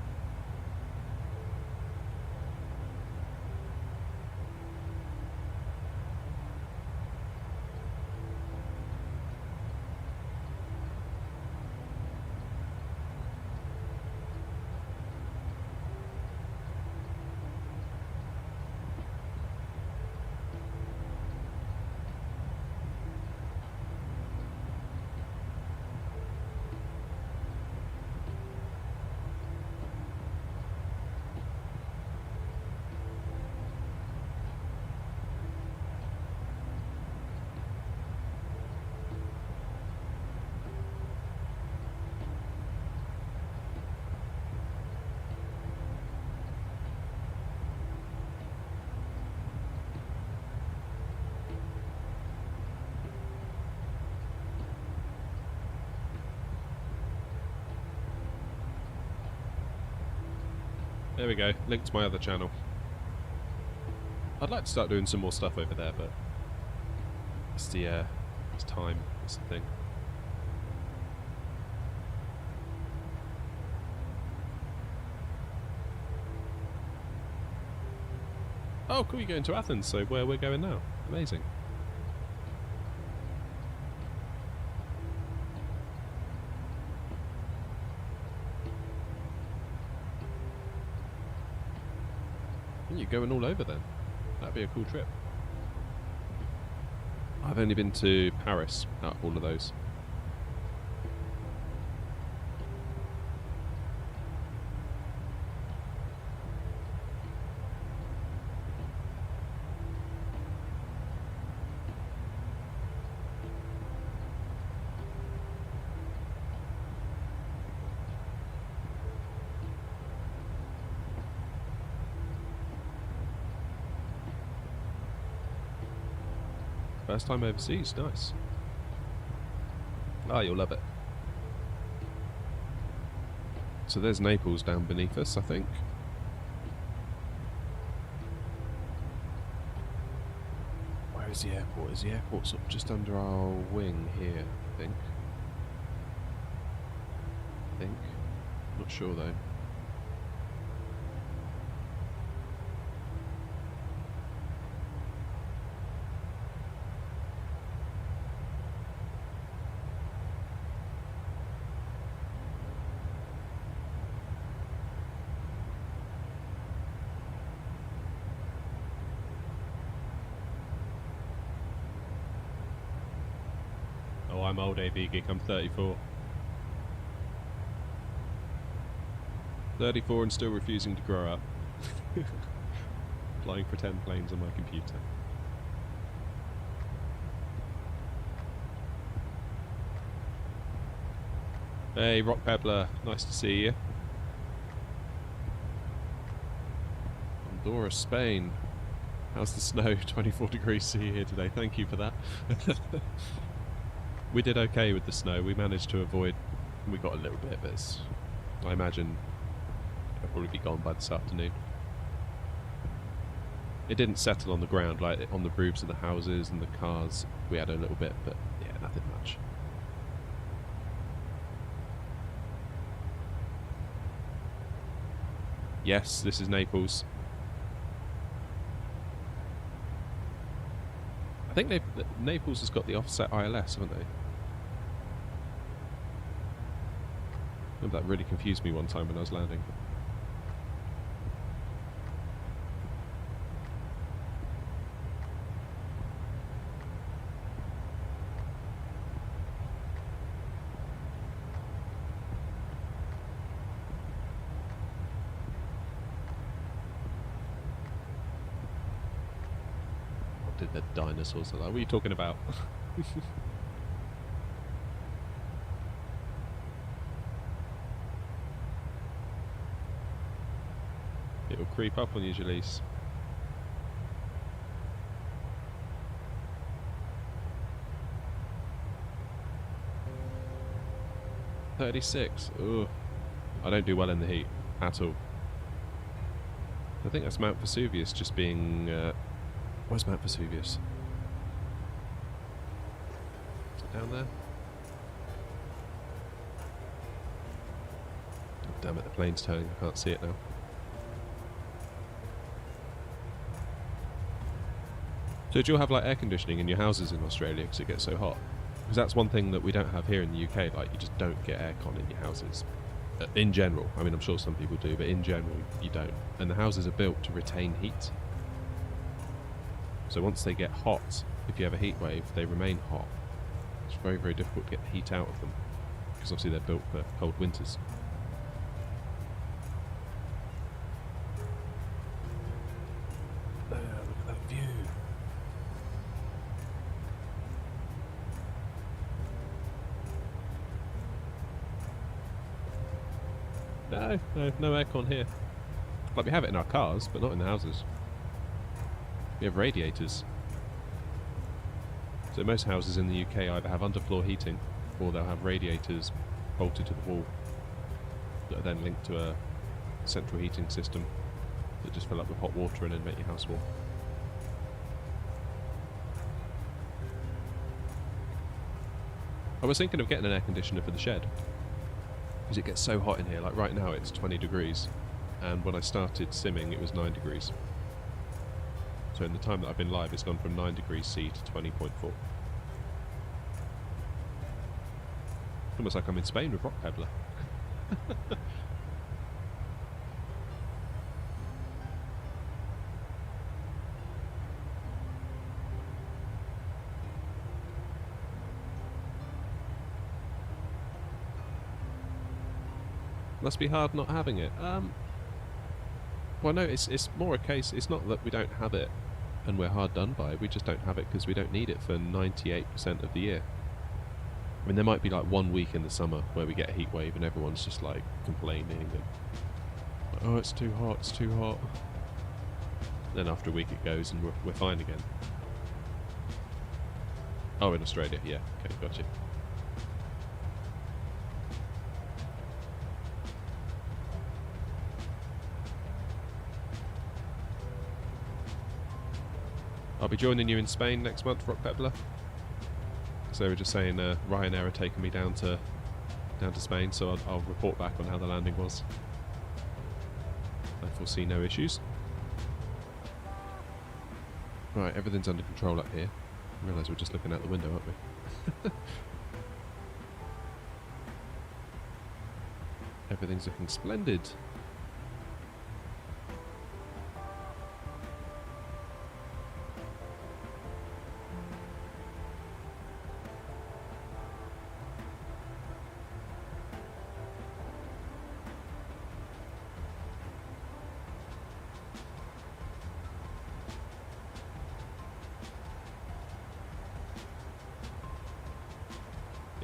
[SPEAKER 1] There we go, link to my other channel. I'd like to start doing some more stuff over there, but it's time, it's the thing. Oh, cool, you're going to Athens, so where we're going now. Amazing. You're going all over then. That'd be a cool trip. I've only been to Paris out of all of those. First time overseas, nice. Ah, you'll love it. So there's Naples down beneath us, I think. Where is the airport? Is the airport sort of just under our wing here, I think? Not sure though. Oh, I'm old AV geek, I'm 34. 34 and still refusing to grow up. Flying pretend planes on my computer. Hey, Rock Pebbler, nice to see you. Andorra, Spain. How's the snow? 24 degrees C here today. Thank you for that. We did okay with the snow. We managed to avoid... We got a little bit, but it's, I imagine it'll probably be gone by this afternoon. It didn't settle on the ground, like on the roofs of the houses and the cars. We had a little bit, but yeah, nothing much. Yes, this is Naples. I think Naples has got the offset ILS, haven't they? That really confused me one time when I was landing. fuck did the dinosaurs look like? What are you talking about? It will creep up on you, Jalise. $36. Ugh. I don't do well in the heat at all. I think that's Mount Vesuvius just being... where's Mount Vesuvius? Is it down there? Oh, damn it, the plane's turning. I can't see it now. So do you have like air conditioning in your houses in Australia because it gets so hot? Because that's one thing that we don't have here in the UK. Like, you just don't get aircon in your houses. In general. I mean, I'm sure some people do, but in general, you don't. And the houses are built to retain heat. So once they get hot, if you have a heat wave, they remain hot. It's very, very difficult to get the heat out of them. Because obviously they're built for cold winters. Look at that view. No aircon here. Like, we have it in our cars, but not in the houses. We have radiators. So most houses in the UK either have underfloor heating, or they'll have radiators bolted to the wall that are then linked to a central heating system that just fill up with hot water and then make your house warm. I was thinking of getting an air conditioner for the shed, because it gets so hot in here. Like right now it's 20 degrees, and when I started simming it was 9 degrees. So in the time that I've been live it's gone from 9 degrees C to 20.4. Almost like I'm in Spain with Rock Peddler. Must be hard not having it. Well, no, it's more a case. It's not that we don't have it and we're hard done by. We just don't have it because we don't need it for 98% of the year. I mean, there might be like 1 week in the summer where we get a heat wave and everyone's just like complaining and like, oh, it's too hot, it's too hot. Then after a week it goes and we're fine again. Oh, in Australia, yeah. Okay, gotcha. I'll be joining you in Spain next month, Rock Peddler. So we're just saying Ryanair are taking me down to Spain, so I'll report back on how the landing was. I foresee no issues. Right, everything's under control up here. I realise we're just looking out the window, aren't we? Everything's looking splendid.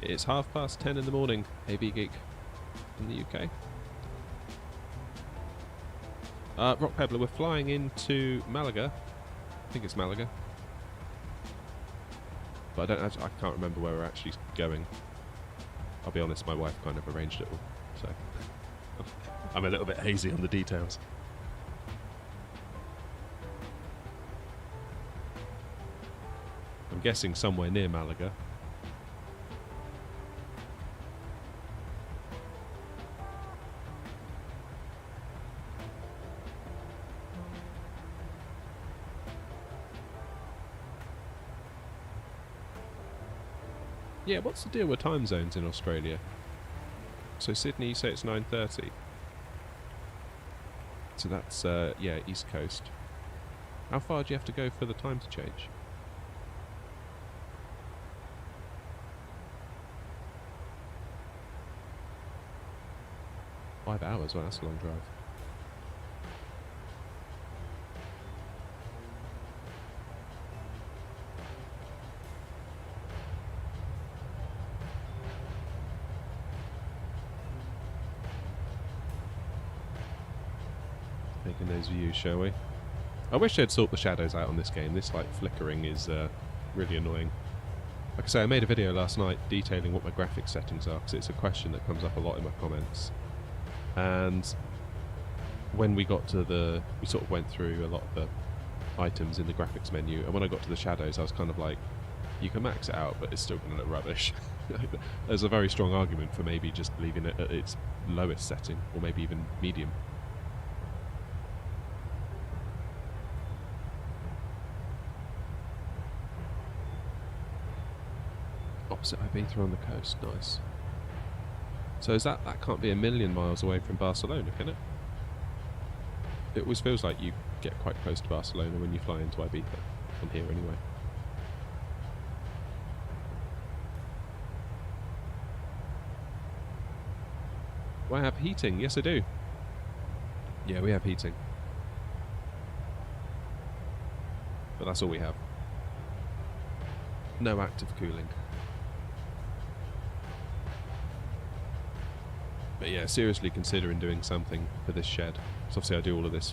[SPEAKER 1] It's 10:30 in the morning, AV Geek, in the UK. Rock Peddler, we're flying into Malaga. I think it's Malaga. But I can't remember where we're actually going. I'll be honest, my wife kind of arranged it all, so I'm a little bit hazy on the details. I'm guessing somewhere near Malaga. Yeah, what's the deal with time zones in Australia? So Sydney, you say it's 9:30. So that's, yeah, East Coast. How far do you have to go for the time to change? $5 hours, well that's a long drive. Making those views, shall we? I wish they'd sort the shadows out on this game. This like flickering is really annoying. Like I say, I made a video last night detailing what my graphics settings are, because it's a question that comes up a lot in my comments. And when we got to we sort of went through a lot of the items in the graphics menu, and when I got to the shadows, I was kind of like, you can max it out, but it's still going to look rubbish. There's a very strong argument for maybe just leaving it at its lowest setting, or maybe even medium. Opposite Ibiza on the coast, nice. So is that can't be a million miles away from Barcelona, can it? It always feels like you get quite close to Barcelona when you fly into Ibiza, from here anyway. Do I have heating? Yes I do. Yeah, we have heating. But that's all we have. No active cooling. But yeah, seriously considering doing something for this shed. So obviously I do all of this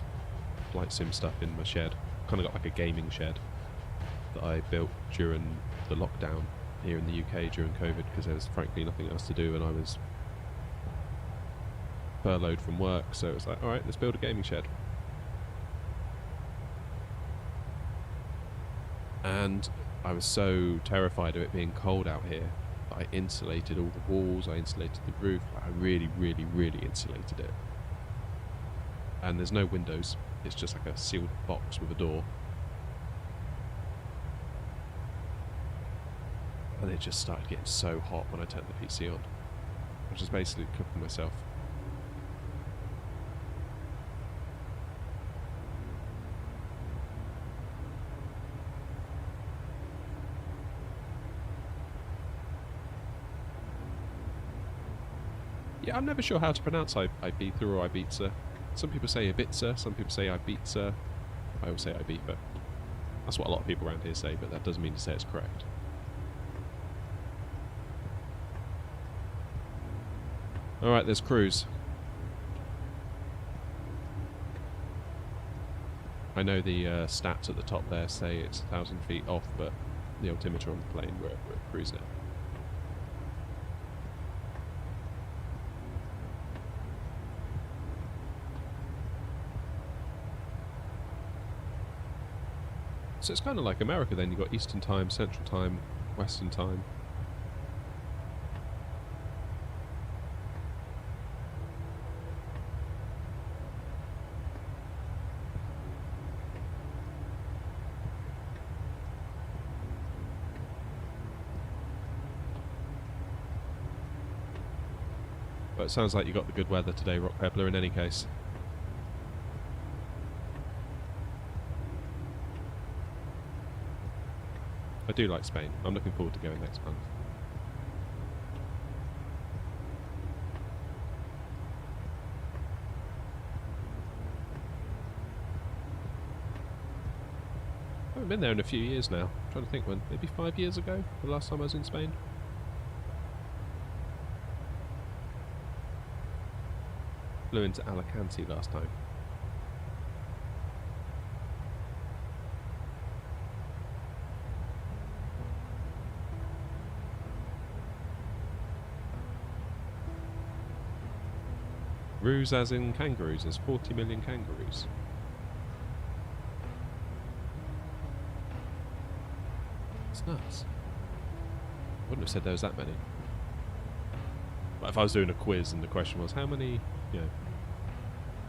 [SPEAKER 1] flight sim stuff in my shed. Kind of got like a gaming shed that I built during the lockdown here in the UK during COVID, because there was frankly nothing else to do and I was furloughed from work. So it was like, alright, let's build a gaming shed. And I was so terrified of it being cold out here, I insulated all the walls, I insulated the roof, I really, really, really insulated it. And there's no windows, it's just like a sealed box with a door. And it just started getting so hot when I turned the PC on. I was just basically cooking myself. Yeah, I'm never sure how to pronounce Ibiza or Ibiza. Some people say Ibiza, some people say Ibiza. I always say Ibiza. That's what a lot of people around here say, but that doesn't mean to say it's correct. Alright, there's cruise. I know the stats at the top there say it's 1,000 feet off, but the altimeter on the plane, we're at cruise now. So it's kind of like America then, you've got Eastern Time, Central Time, Western Time. But it sounds like you got the good weather today, Rock Pebbler, in any case. I do like Spain. I'm looking forward to going next month. I haven't been there in a few years now. I'm trying to think when. Maybe 5 years ago, the last time I was in Spain. Flew into Alicante last time. Roos as in kangaroos, there's 40 million kangaroos. It's nuts. I wouldn't have said there was that many. But if I was doing a quiz and the question was how many, you know,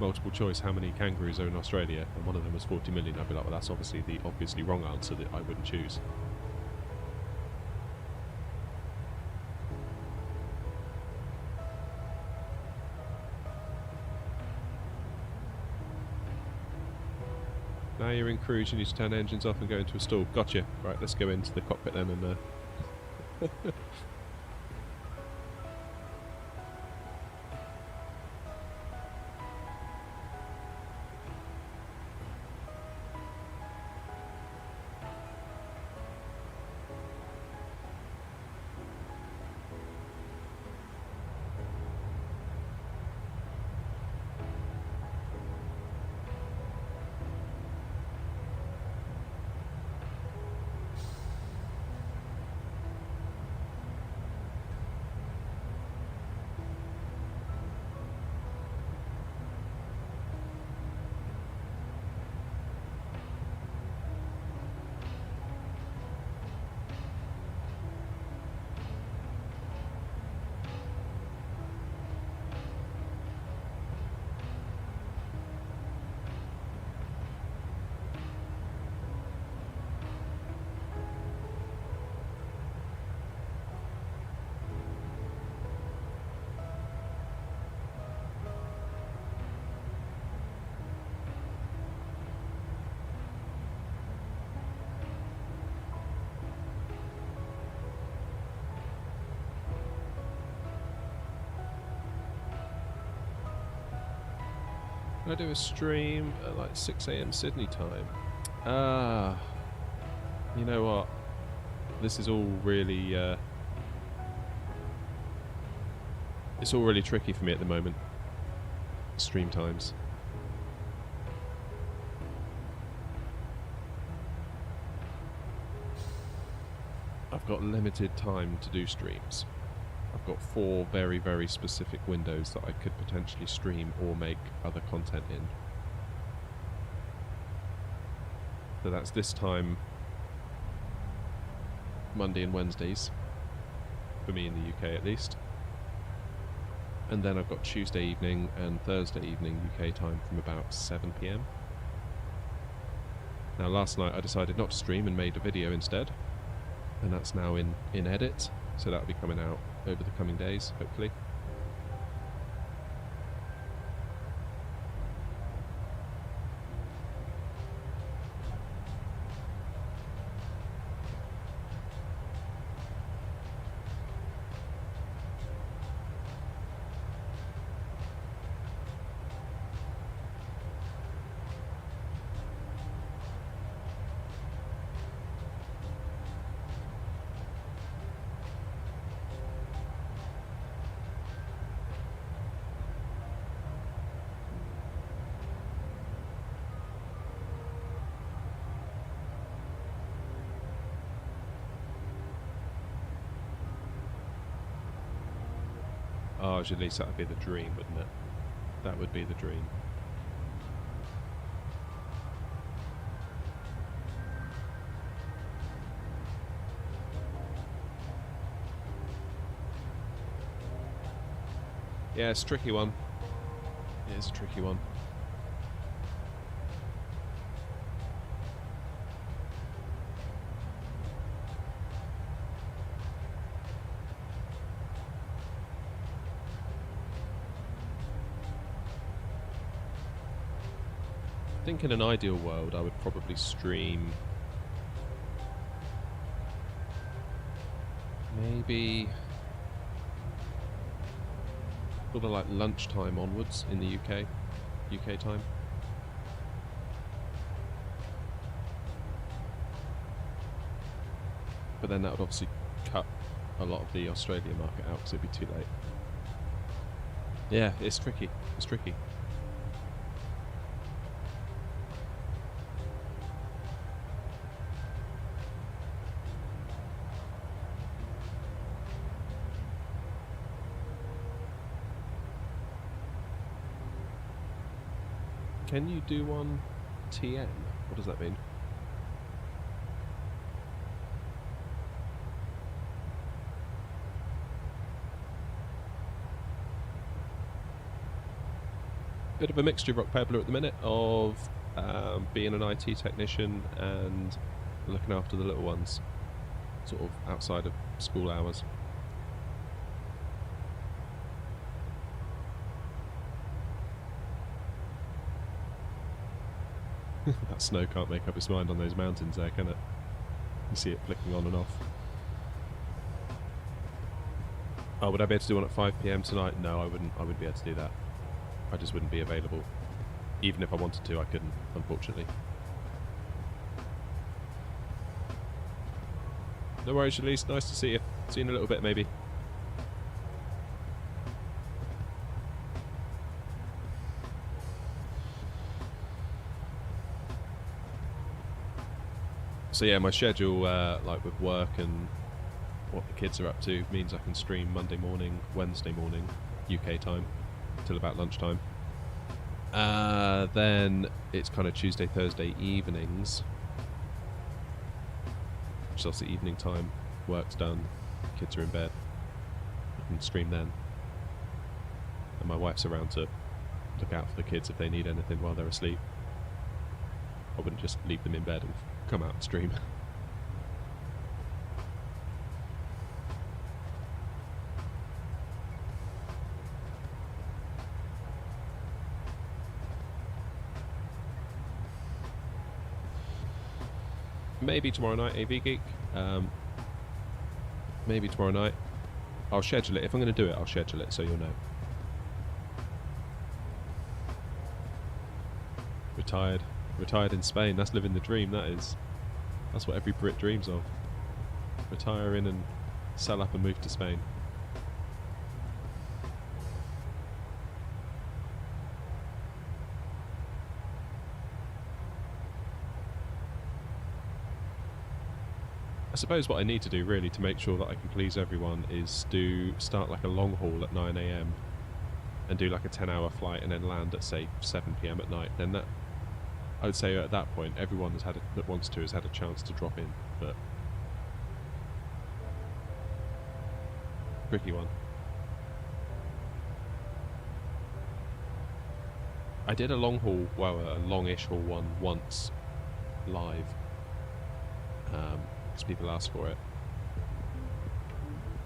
[SPEAKER 1] multiple choice, how many kangaroos are in Australia, and one of them was 40 million, I'd be like, well, that's obviously the obviously wrong answer that I wouldn't choose. Now you're in cruise, you need to turn engines off and go into a stall. Gotcha. Right, let's go into the cockpit then and... I do a stream at like 6 AM Sydney time. You know what? This is all really it's all really tricky for me at the moment. Stream times. I've got limited time to do streams. I've got 4 very, very specific windows that I could potentially stream or make other content in. So that's this time, Monday and Wednesdays, for me in the UK at least. And then I've got Tuesday evening and Thursday evening UK time from about 7 PM. Now last night I decided not to stream and made a video instead. And that's now in edit, so that'll be coming out over the coming days, hopefully. Oh, at least that would be the dream, wouldn't it? That would be the dream. Yeah, it's a tricky one. It is a tricky one. I think in an ideal world I would probably stream maybe sort of like lunchtime onwards in the UK time. But then that would obviously cut a lot of the Australian market out because it'd be too late. Yeah, it's tricky. It's tricky. Can you do one TN? What does that mean? Bit of a mixture of rock peddler at the minute of being an IT technician and looking after the little ones, sort of outside of school hours. That snow can't make up its mind on those mountains there, can it? You see it flicking on and off. Oh, would I be able to do one at 5 PM tonight? No, I wouldn't be able to do that. I just wouldn't be available. Even if I wanted to, I couldn't, unfortunately. No worries, Elise. Nice to see you. See you in a little bit, maybe. So yeah, my schedule, like with work and what the kids are up to, means I can stream Monday morning, Wednesday morning, UK time, till about lunchtime. Then it's kind of Tuesday, Thursday evenings, which is also evening time. Work's done, kids are in bed. I can stream then, and my wife's around to look out for the kids if they need anything while they're asleep. I wouldn't just leave them in bed and come out and stream. Maybe tomorrow night, AV Geek. Maybe tomorrow night. I'll schedule it. If I'm going to do it, I'll schedule it so you'll know. Retired. Retired in Spain. That's living the dream, that is. That's what every Brit dreams of. Retire in and sell up and move to Spain. I suppose what I need to do really to make sure that I can please everyone is start like a long haul at 9 AM and do like a 10-hour flight and then land at say 7 PM at night. Then that, I would say at that point everyone that wants to has had a chance to drop in, but tricky one. I did a long haul, well, a longish haul one once live. Because people asked for it,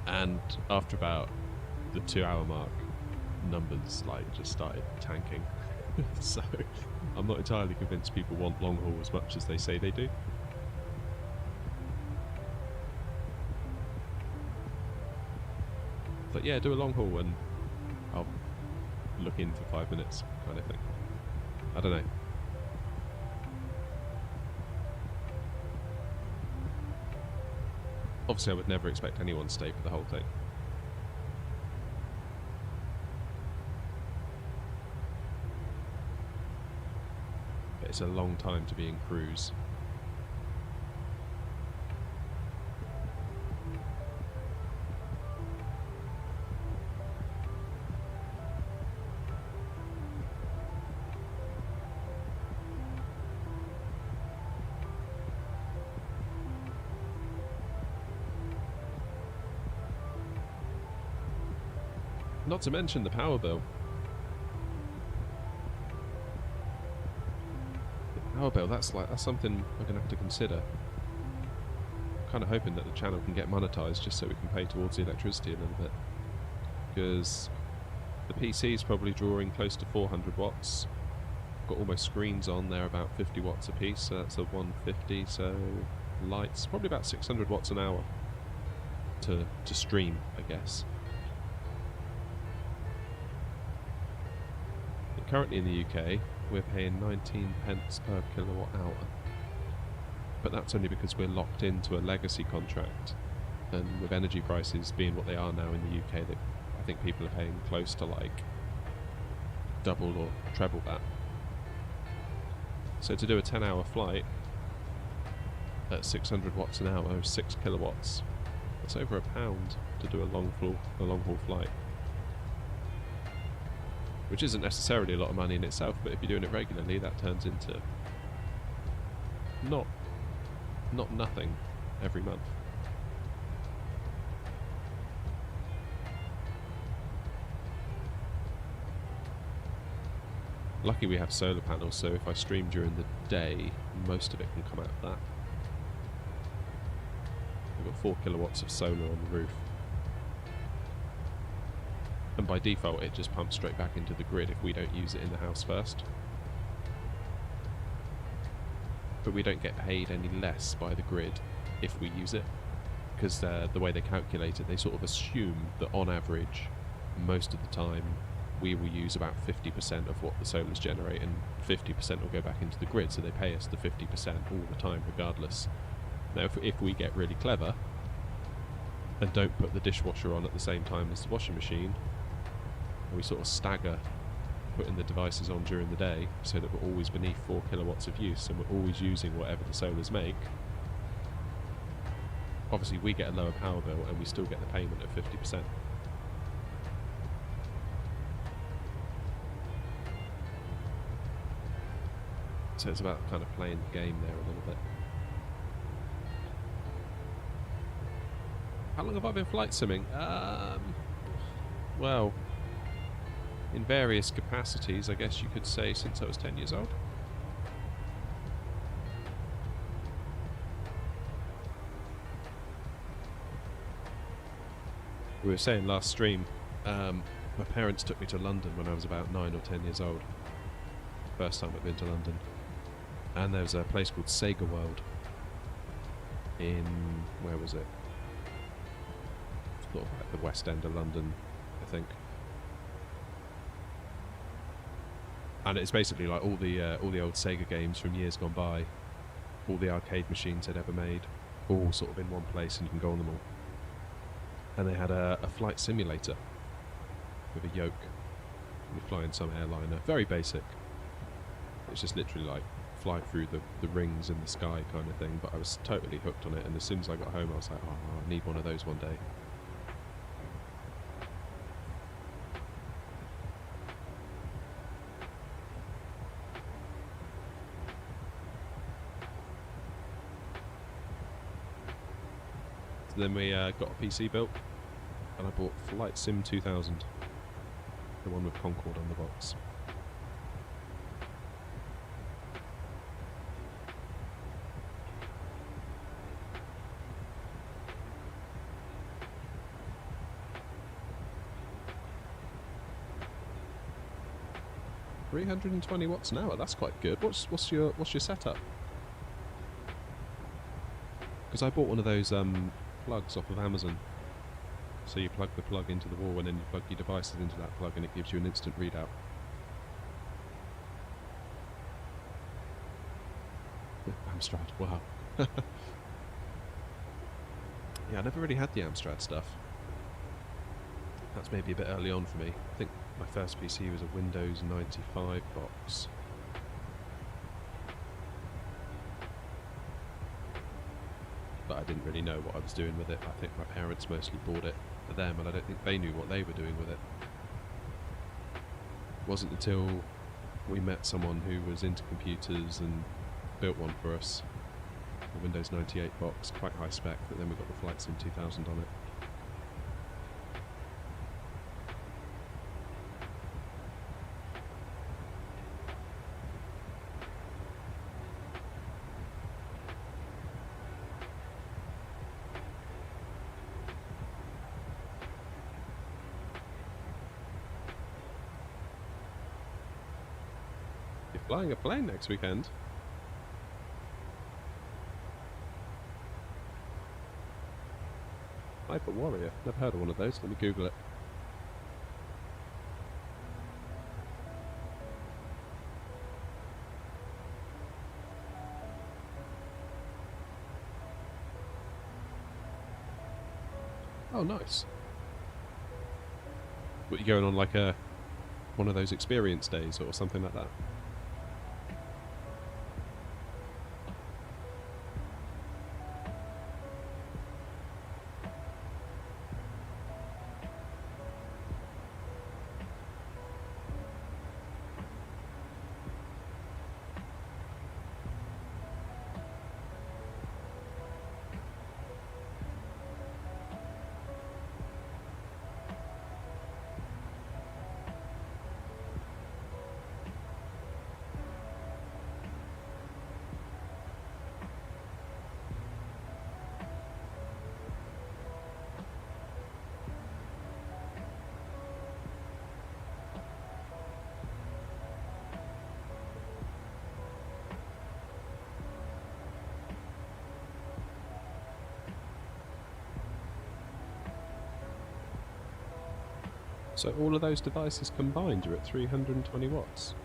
[SPEAKER 1] and after about the 2-hour mark, numbers like just started tanking. So I'm not entirely convinced people want long haul as much as they say they do. But yeah, do a long haul and I'll look in for 5 minutes kind of thing. I don't know. Obviously, I would never expect anyone to stay for the whole thing. But it's a long time to be in cruise. Not to mention the power bill. The power bill, that's something we're going to have to consider. I'm kind of hoping that the channel can get monetized just so we can pay towards the electricity a little bit. Because the PC is probably drawing close to 400 watts. Got all my screens on, they're about 50 watts a piece, so that's a 150, so lights, probably about 600 watts an hour to stream, I guess. Currently in the UK, we're paying 19 pence per kilowatt hour. But that's only because we're locked into a legacy contract. And with energy prices being what they are now in the UK, I think people are paying close to like double or treble that. So to do a 10-hour flight at 600 watts an hour, 6 kilowatts, that's over £1 to do a long haul flight. Which isn't necessarily a lot of money in itself, but if you're doing it regularly, that turns into not nothing every month. Lucky we have solar panels, so if I stream during the day, most of it can come out of that. We've got 4 kilowatts of solar on the roof. And by default it just pumps straight back into the grid if we don't use it in the house first. But we don't get paid any less by the grid if we use it, because the way they calculate it, they sort of assume that on average, most of the time, we will use about 50% of what the solars generate, and 50% will go back into the grid, so they pay us the 50% all the time regardless. Now if we get really clever and don't put the dishwasher on at the same time as the washing machine, we sort of stagger putting the devices on during the day so that we're always beneath 4 kilowatts of use and we're always using whatever the solars make. Obviously we get a lower power bill and we still get the payment of 50%. So it's about kind of playing the game there a little bit. How long have I been flight simming? Well, in various capacities, I guess you could say since I was 10 years old. We were saying last stream, my parents took me to London when I was about 9 or 10 years old. First time I'd been to London. And there was a place called Sega World in, where was it? Sort of like the West End of London, I think. And it's basically like all the old Sega games from years gone by, all the arcade machines they'd ever made, all sort of in one place, and you can go on them all. And they had a flight simulator with a yoke. You're flying some airliner, very basic. It's just literally like fly through the rings in the sky kind of thing. But I was totally hooked on it, and as soon as I got home, I was like, oh, I need one of those one day. Then we got a PC built, and I bought Flight Sim 2000, the one with Concorde on the box. $320 an hour. That's quite good. What's your setup? Because I bought one of those plugs off of Amazon. So you plug the plug into the wall and then you plug your devices into that plug and it gives you an instant readout. Amstrad, wow. Yeah, I never really had the Amstrad stuff. That's maybe a bit early on for me. I think my first PC was a Windows 95 box. But I didn't really know what I was doing with it. I think my parents mostly bought it for them, and I don't think they knew what they were doing with it. It wasn't until we met someone who was into computers and built one for us, a Windows 98 box, quite high spec, that then we got the Flight Sim 2000 on it. Flying a plane next weekend. Hyper Warrior. Never heard of one of those. Let me Google it. Oh, nice. What, you going on like one of those experience days or something like that? So all of those devices combined are at 320 watts.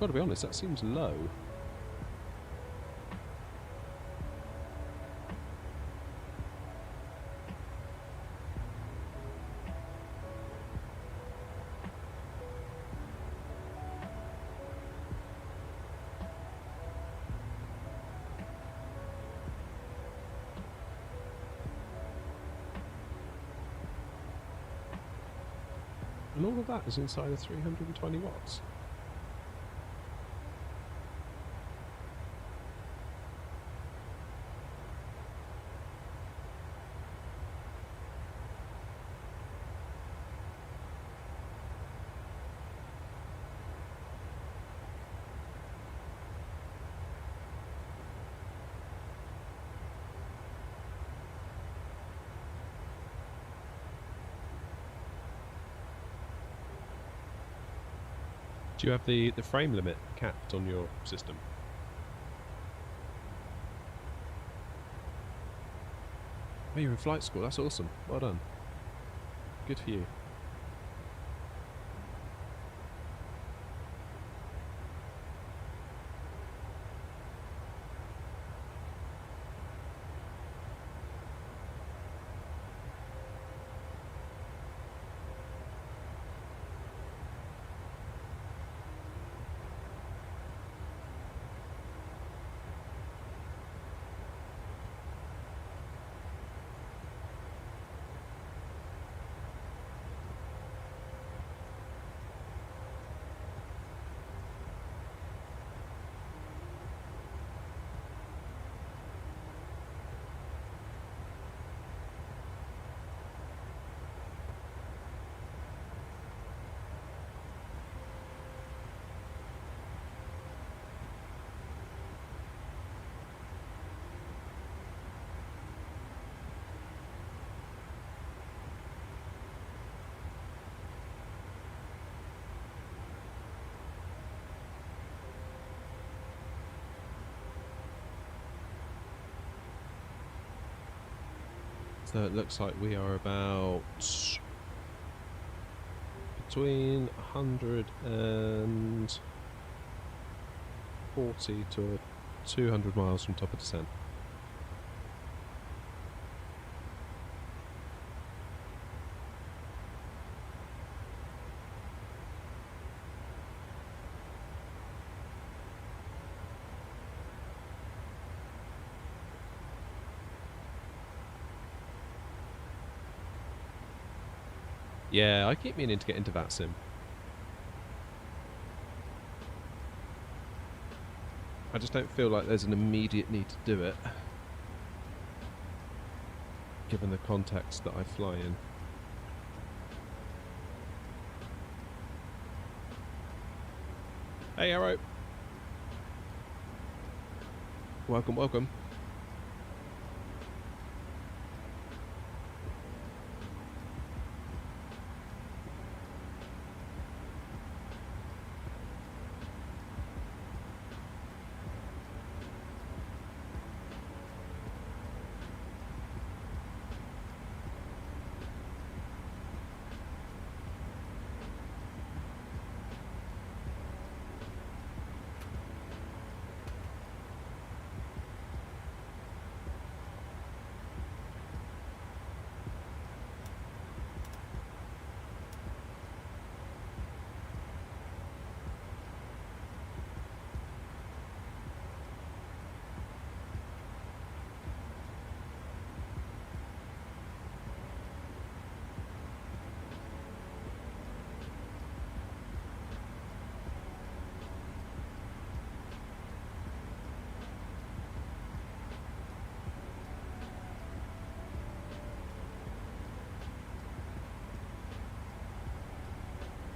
[SPEAKER 1] Got to be honest, that seems low. And all of that is inside of 320 watts. Do you have the frame limit capped on your system? Oh, you're in flight school. That's awesome. Well done. Good for you. So it looks like we are about between 140 to 200 miles from top of descent. Yeah, I keep meaning to get into that sim. I just don't feel like there's an immediate need to do it, given the context that I fly in. Hey, Arrow. Welcome, welcome.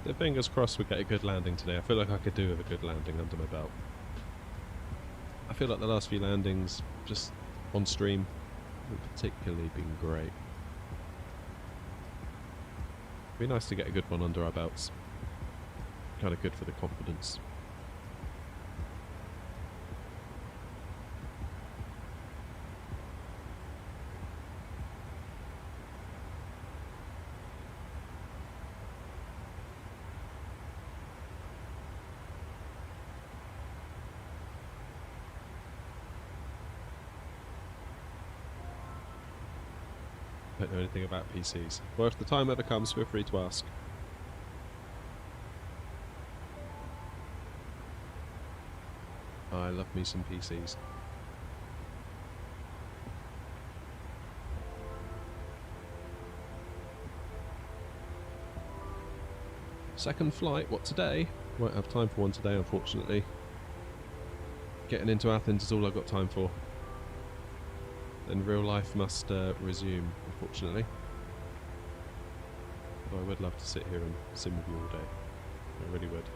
[SPEAKER 1] So fingers crossed we get a good landing today. I feel like I could do with a good landing under my belt. I feel like the last few landings, just on stream, haven't particularly been great. Be nice to get a good one under our belts. Kind of good for the confidence. Don't know anything about PCs. Well, if the time ever comes, feel free to ask. I love me some PCs. Second flight, what today? Won't have time for one today, unfortunately. Getting into Athens is all I've got time for. Then real life must resume, unfortunately. But I would love to sit here and sim with you all day. I really would.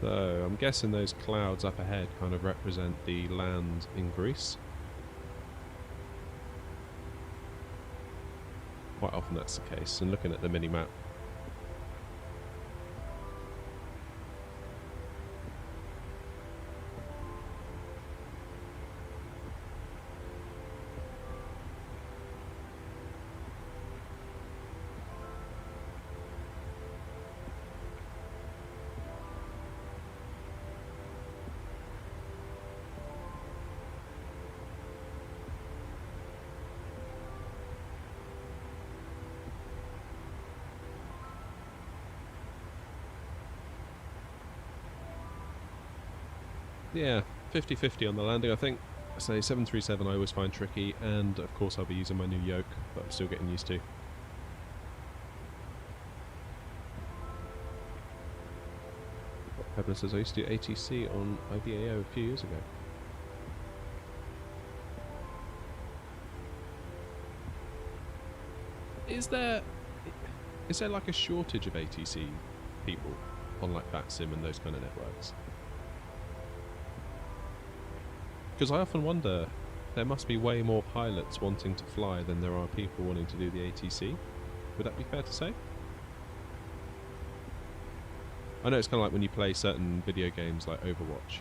[SPEAKER 1] So, I'm guessing those clouds up ahead kind of represent the land in Greece. Quite often that's the case, and looking at the mini-map. Yeah, 50-50 on the landing, I think. I say 737 I always find tricky, and of course I'll be using my new yoke that I'm still getting used to. Pebble says I used to do ATC on IBAO a few years ago. Is there like a shortage of ATC people on like VATSIM and those kind of networks? Because I often wonder, there must be way more pilots wanting to fly than there are people wanting to do the ATC. Would that be fair to say? I know it's kind of like when you play certain video games like Overwatch.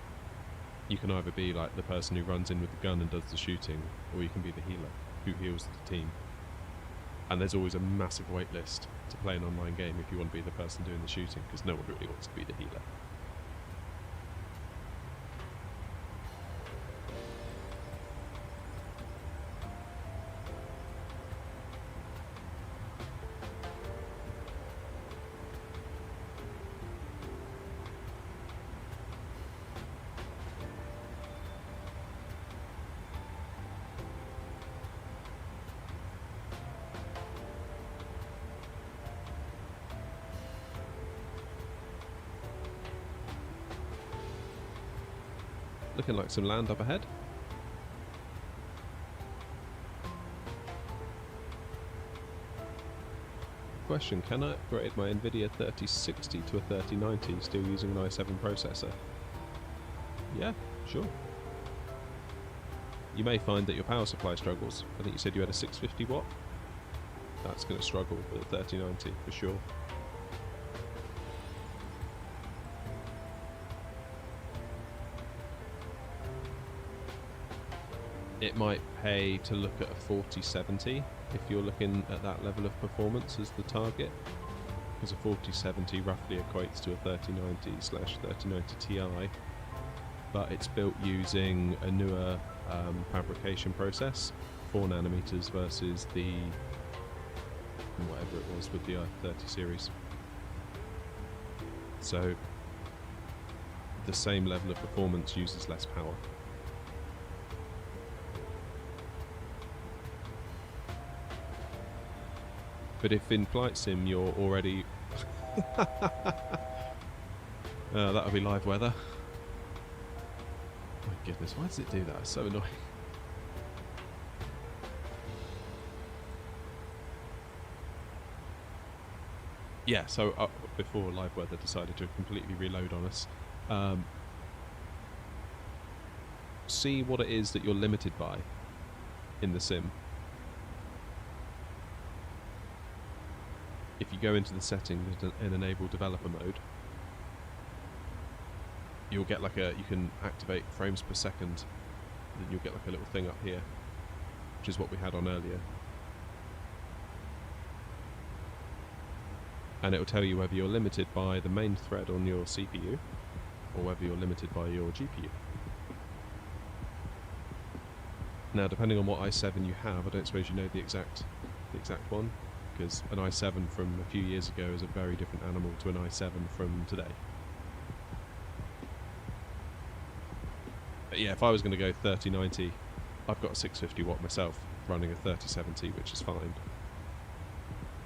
[SPEAKER 1] You can either be like the person who runs in with the gun and does the shooting, or you can be the healer who heals the team. And there's always a massive wait list to play an online game if you want to be the person doing the shooting, because no one really wants to be the healer. Looking like some land up ahead. Question, can I upgrade my Nvidia 3060 to a 3090 still using an i7 processor? Yeah, sure. You may find that your power supply struggles. I think you said you had a 650 watt. That's going to struggle with a 3090 for sure. It might pay to look at a 4070 if you're looking at that level of performance as the target, because a 4070 roughly equates to a 3090/3090 Ti, but it's built using a newer fabrication process, 4 nanometers versus the whatever it was with the i30 series. So the same level of performance uses less power. But if in Flight Sim you're already... that'll be live weather. My goodness, why does it do that? It's so annoying. Yeah, so before live weather decided to completely reload on us, see what it is that you're limited by in the sim. If you go into the settings and enable developer mode, you'll get like you can activate frames per second, and you'll get like a little thing up here, which is what we had on earlier. And it will tell you whether you're limited by the main thread on your CPU, or whether you're limited by your GPU. Now, depending on what i7 you have, I don't suppose you know the exact one, because an i7 from a few years ago is a very different animal to an i7 from today. But yeah, if I was going to go 3090, I've got a 650 watt myself running a 3070, which is fine.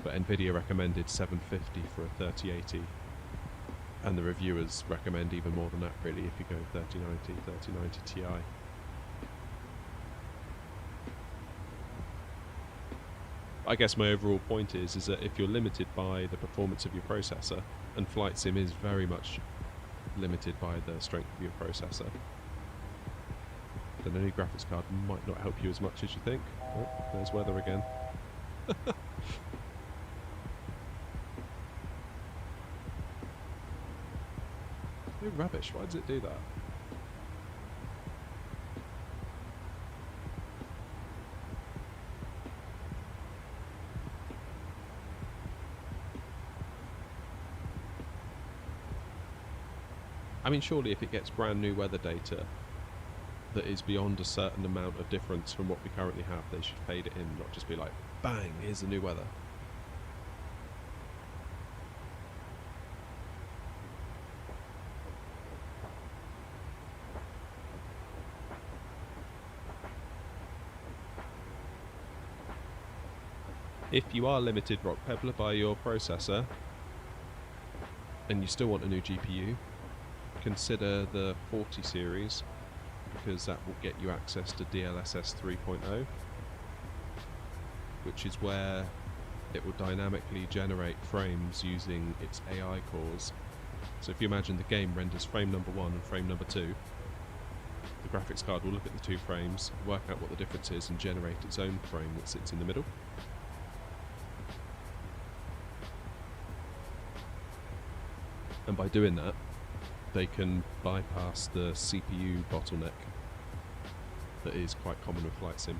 [SPEAKER 1] But Nvidia recommended 750 for a 3080, and the reviewers recommend even more than that really if you go 3090 Ti. I guess my overall point is that if you're limited by the performance of your processor, and Flight Sim is very much limited by the strength of your processor, then a new graphics card might not help you as much as you think. Oh, there's weather again. Oh, rubbish, why does it do that? I mean, surely if it gets brand new weather data that is beyond a certain amount of difference from what we currently have, they should fade it in, not just be like, bang, here's the new weather. If you are limited, Rock Pebbler, by your processor, and you still want a new GPU, consider the 40 series, because that will get you access to DLSS 3.0, which is where it will dynamically generate frames using its AI cores. So if you imagine the game renders frame number 1 and frame number 2, the the graphics card will look at the two frames, work out what the difference is, and generate its own frame that sits in the middle. And by doing that, they can bypass the CPU bottleneck that is quite common with Flight Sim.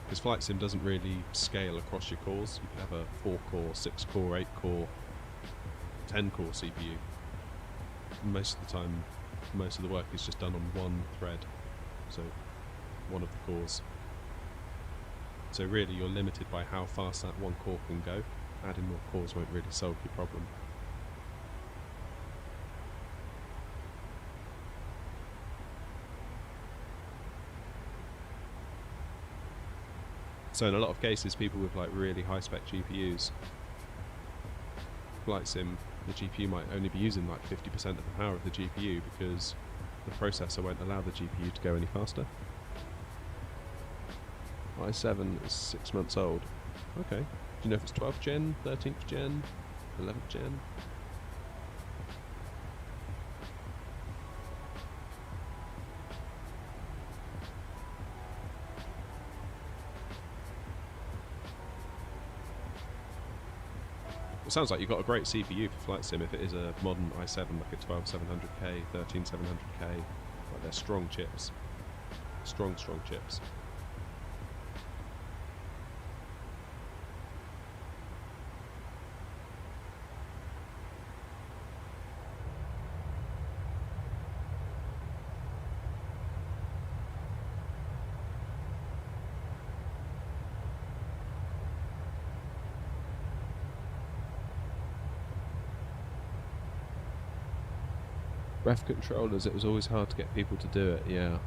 [SPEAKER 1] Because Flight Sim doesn't really scale across your cores. You can have a 4-core, 6-core, 8-core, 10-core CPU. Most of the time, most of the work is just done on one thread, so one of the cores. So really you're limited by how fast that one core can go. Adding more cores won't really solve your problem. So in a lot of cases, people with like really high spec GPUs, Flight Sim, the GPU might only be using like 50% of the power of the GPU because the processor won't allow the GPU to go any faster. i7 is 6 months old. Okay. Do you know if it's 12th gen, 13th gen, 11th gen? It sounds like you've got a great CPU for Flight Sim if it is a modern i7, like a 12700K, 13700K. Like they're strong chips. Strong chips. Ref controllers, it was always hard to get people to do it, yeah.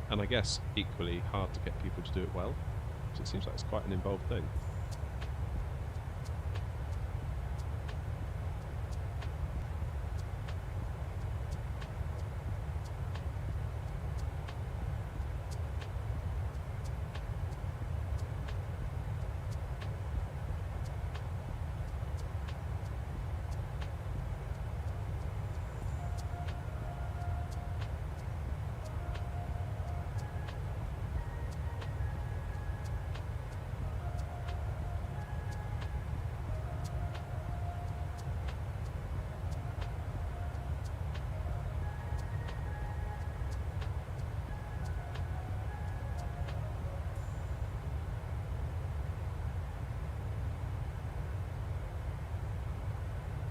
[SPEAKER 1] And I guess equally hard to get people to do it well, because it seems like it's quite an involved thing.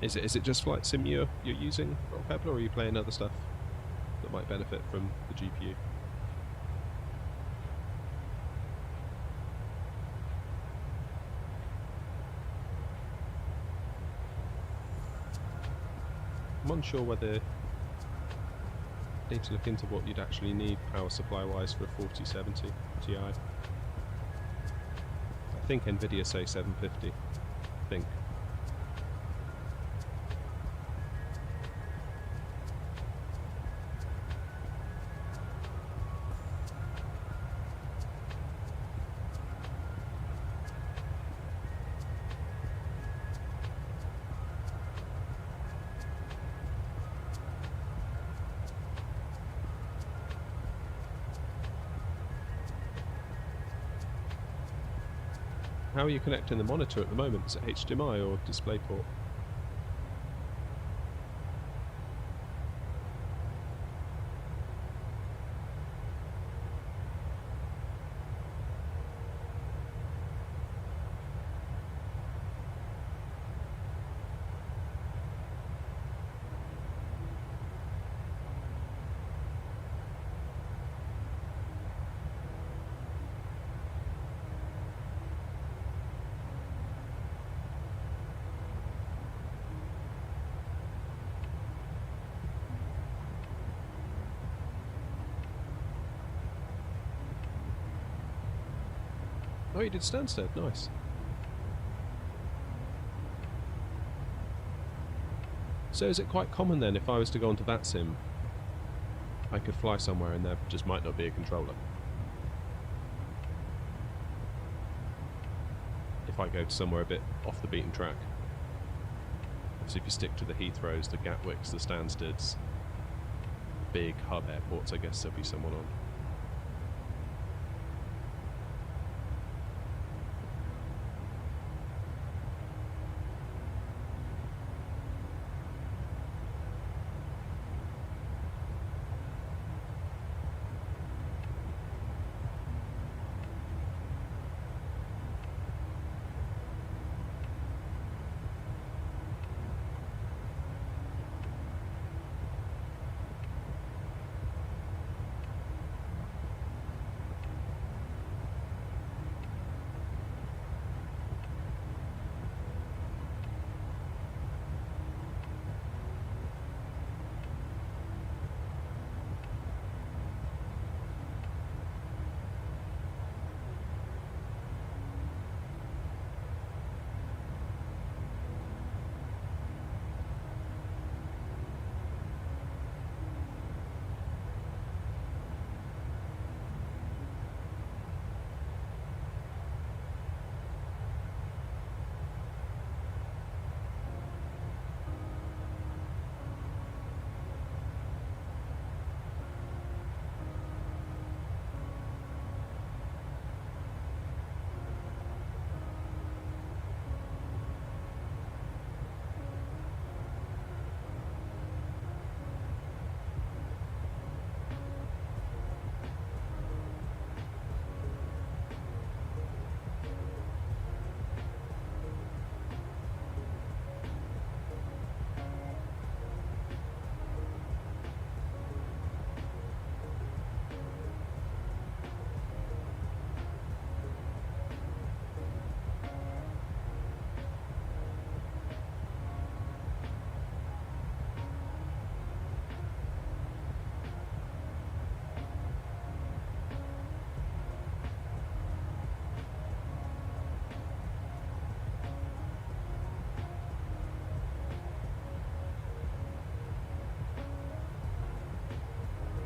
[SPEAKER 1] Is it just Flight Sim you're using, Pebble, or are you playing other stuff that might benefit from the GPU? I'm unsure whether I need to look into what you'd actually need power supply wise for a 4070 Ti. I think Nvidia say 750. I think. How are you connecting the monitor at the moment? Is it HDMI or DisplayPort? Oh, you did Stansted, nice. So is it quite common then, if I was to go onto that sim, I could fly somewhere and there just might not be a controller? If I go to somewhere a bit off the beaten track. Obviously, if you stick to the Heathrows, the Gatwicks, the Stansteads, big hub airports, I guess there'll be someone on.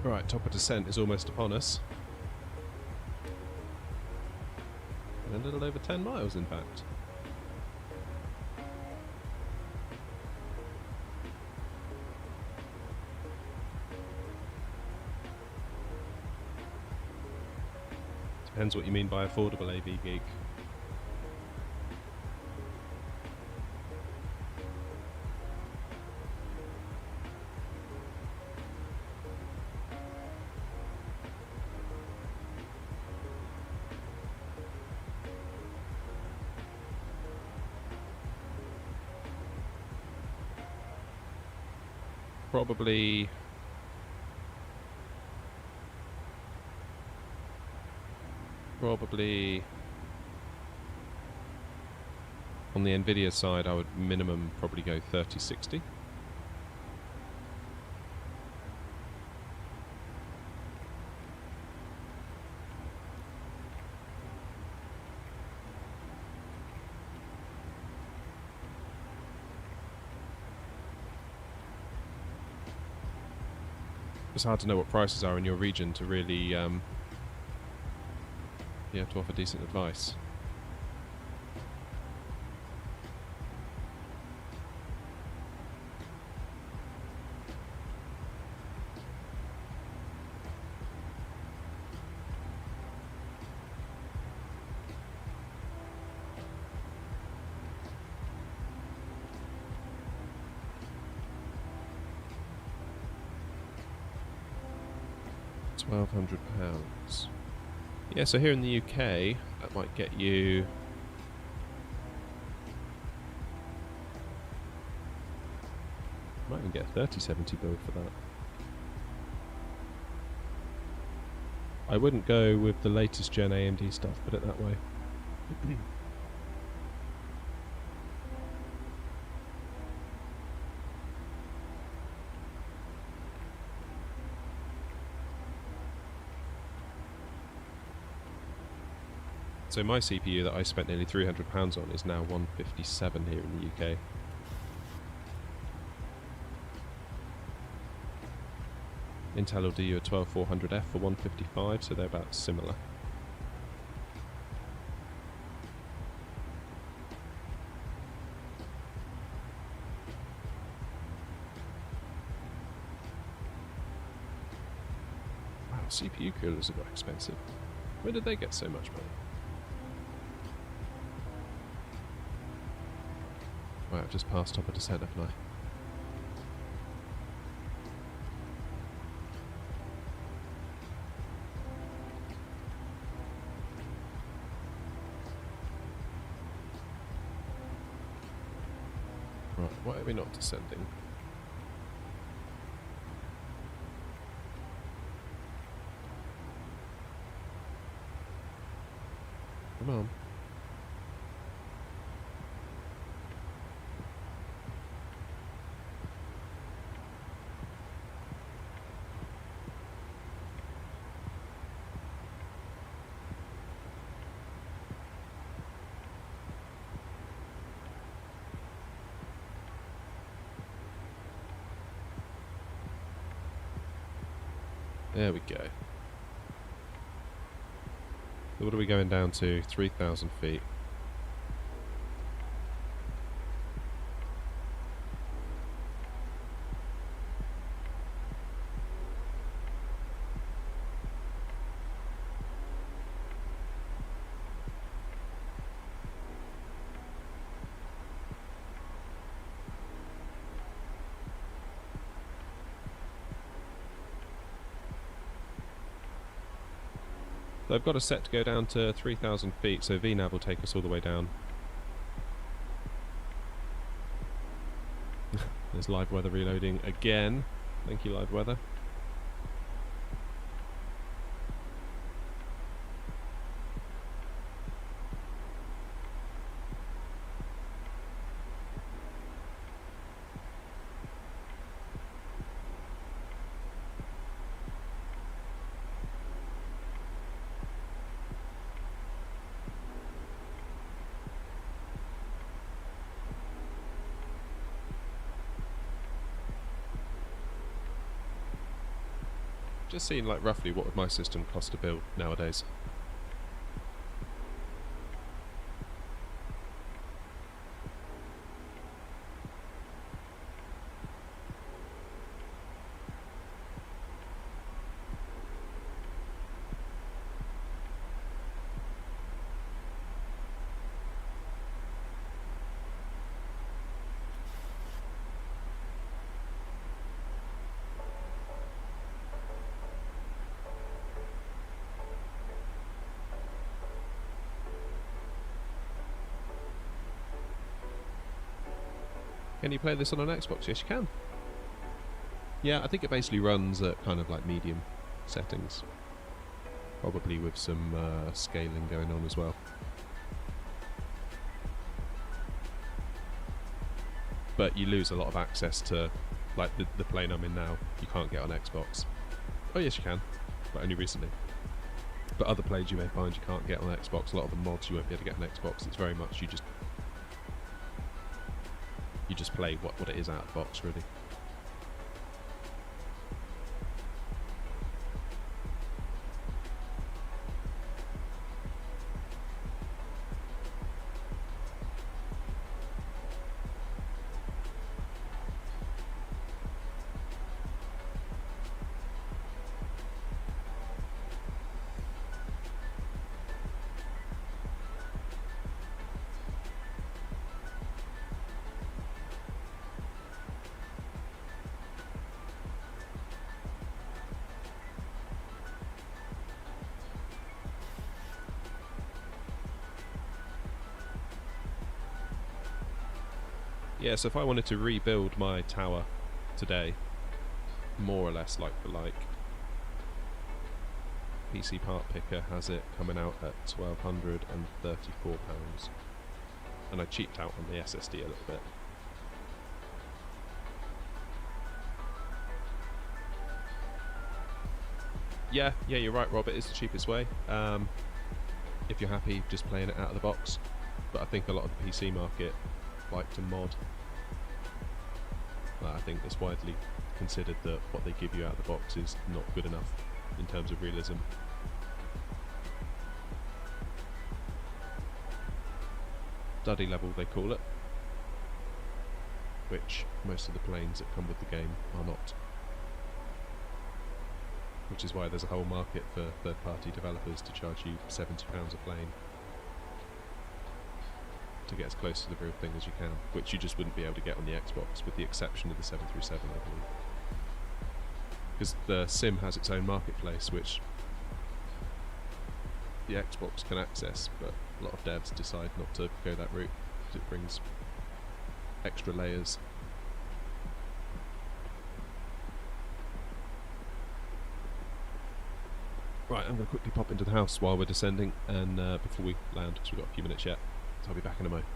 [SPEAKER 1] Right, top of descent is almost upon us. And a little over 10 miles, in fact. Depends what you mean by affordable AV gig. Probably on the Nvidia side, I would minimum probably go 3060. It's hard to know what prices are in your region to really be able to offer decent advice. £1,200. Yeah, so here in the UK, that might get you might even get a 3070 build for that. I wouldn't go with the latest gen AMD stuff, put it that way. So my CPU that I spent nearly £300 on is now 157 here in the UK. Intel will do you a 12400F for 155, so they're about similar. CPU coolers have got expensive. Where did they get so much money? Right, I've just passed top of descent, haven't I? Right, why are we not descending? Come on. There we go. So what are we going down to? 3,000 feet. So I've got a set to go down to 3,000 feet, so VNAV will take us all the way down. There's live weather reloading again. Thank you, live weather. Just seeing like roughly what would my system cost to build nowadays. Can you play this on an Xbox? Yes, you can. Yeah, I think it basically runs at kind of like medium settings. Probably with some scaling going on as well. But you lose a lot of access to, like the plane I'm in now, you can't get on Xbox. Oh yes you can, but only recently. But other planes you may find you can't get on Xbox. A lot of the mods you won't be able to get on Xbox. It's very much you just play what it is out of the box, really. Yeah, so if I wanted to rebuild my tower today, more or less like for like, PC Part Picker has it coming out at £1,234, and I cheaped out on the SSD a little bit. Yeah, you're right, Rob, it is the cheapest way, if you're happy just playing it out of the box, but I think a lot of the PC market like to mod. I think it's widely considered that what they give you out of the box is not good enough in terms of realism. Study level they call it, which most of the planes that come with the game are not. which is why there's a whole market for third-party developers to charge you £70 a plane to get as close to the real thing as you can, which you just wouldn't be able to get on the Xbox, with the exception of the 737, I believe. Because the Sim has its own marketplace, which the Xbox can access, but a lot of devs decide not to go that route because it brings extra layers. Right, I'm going to quickly pop into the house while we're descending, and before we land, because we've got a few minutes yet, so I'll be back in a moment.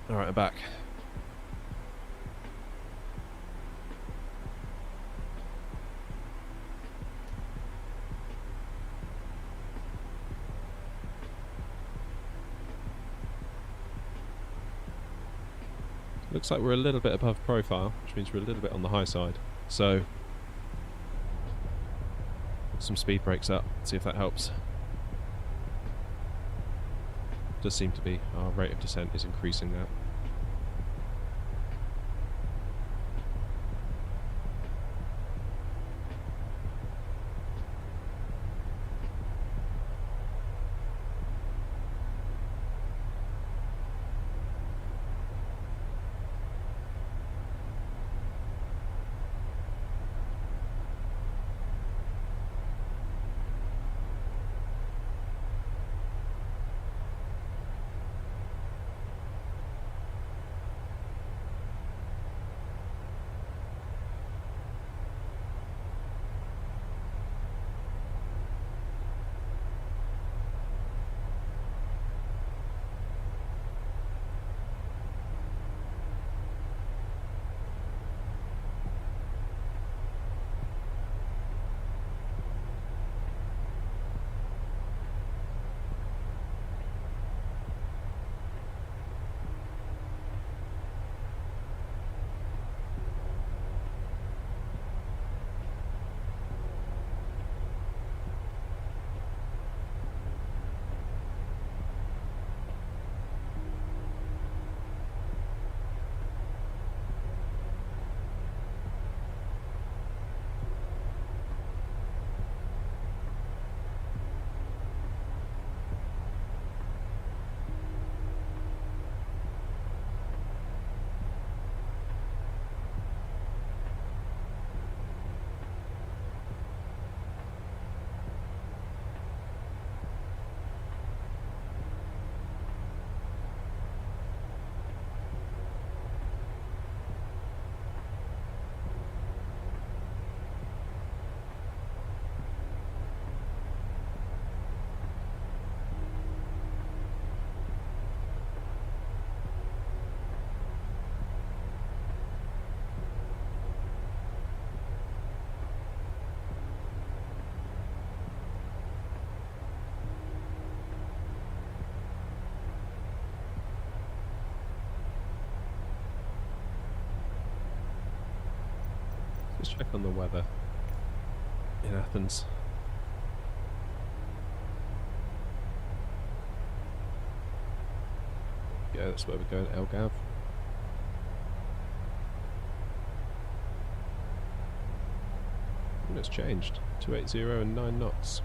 [SPEAKER 1] Alright, I'm back. Looks like we're a little bit above profile, which means we're a little bit on the high side. So, put some speed brakes up, see if that helps. Does seem to be. Our rate of descent is increasing now. check on the weather in Athens. Yeah, that's where we're going, LGAV. And it's changed. 280 and 9 knots.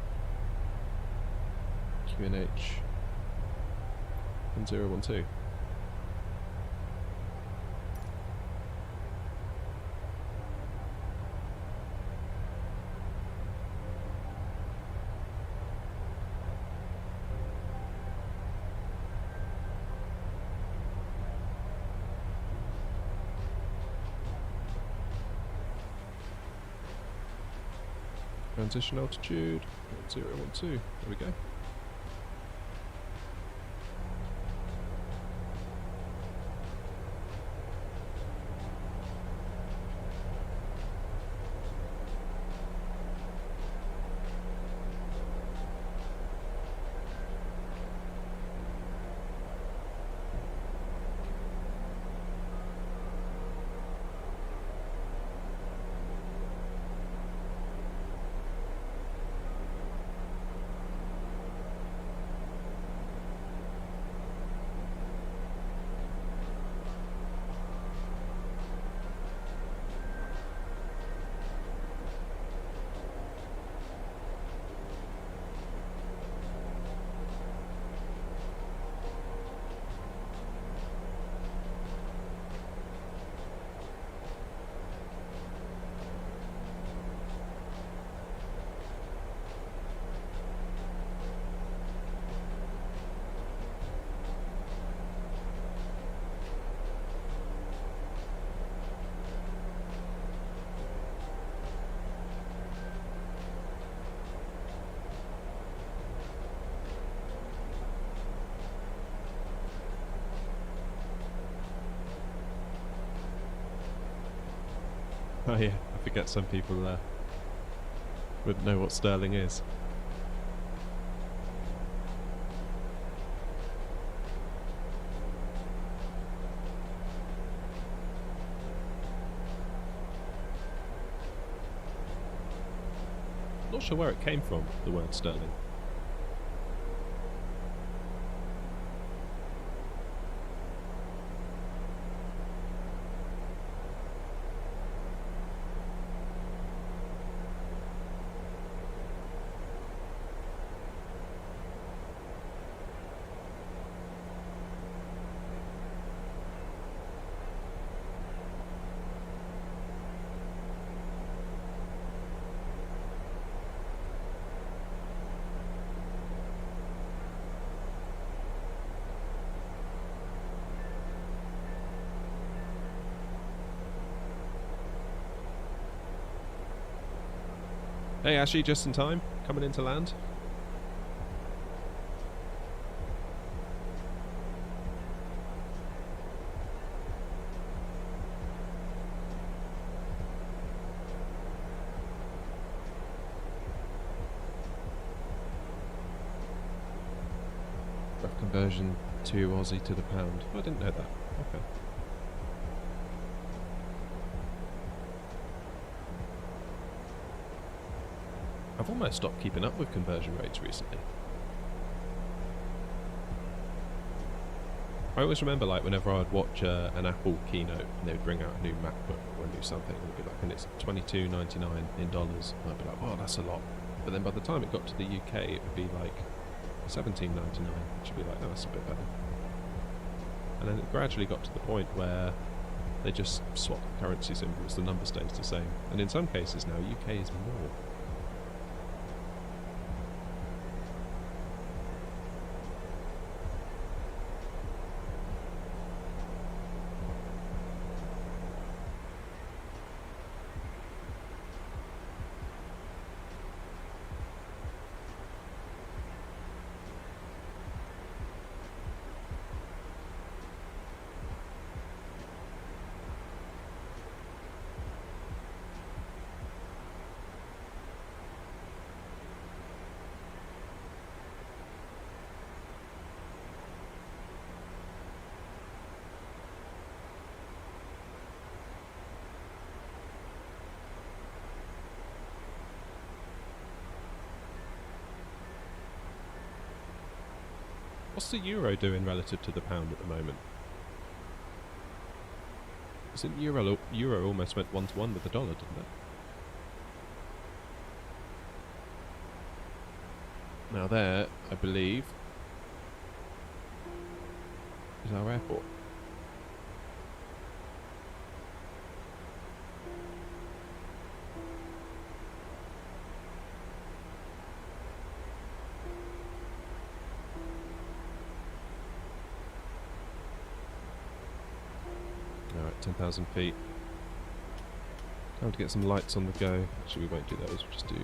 [SPEAKER 1] QNH 1012. Transition altitude 1012. There we go. Oh yeah, I forget some people wouldn't know what sterling is. Not sure where it came from, the word sterling. Hey Ashley, just in time, coming into land. Rough conversion to Aussie to the pound. I didn't know that. Okay. I've almost stopped keeping up with conversion rates recently. I always remember, like, whenever I'd watch an Apple keynote and they would bring out a new MacBook or a new something, it would be like, and it's $22.99 in dollars, and I'd be like, oh, that's a lot. But then by the time it got to the UK, it would be like $17.99, which would be like, oh, that's a bit better. And then it gradually got to the point where they just swap the currency symbols, the number stays the same. And in some cases now, UK is more. What's the euro doing relative to the pound at the moment? Isn't euro almost went 1-to-1 with the dollar, didn't it? Now there, I believe, is our airport. Alright, 10,000 feet. Time to get some lights on the go. Actually, we won't do those, we'll just do...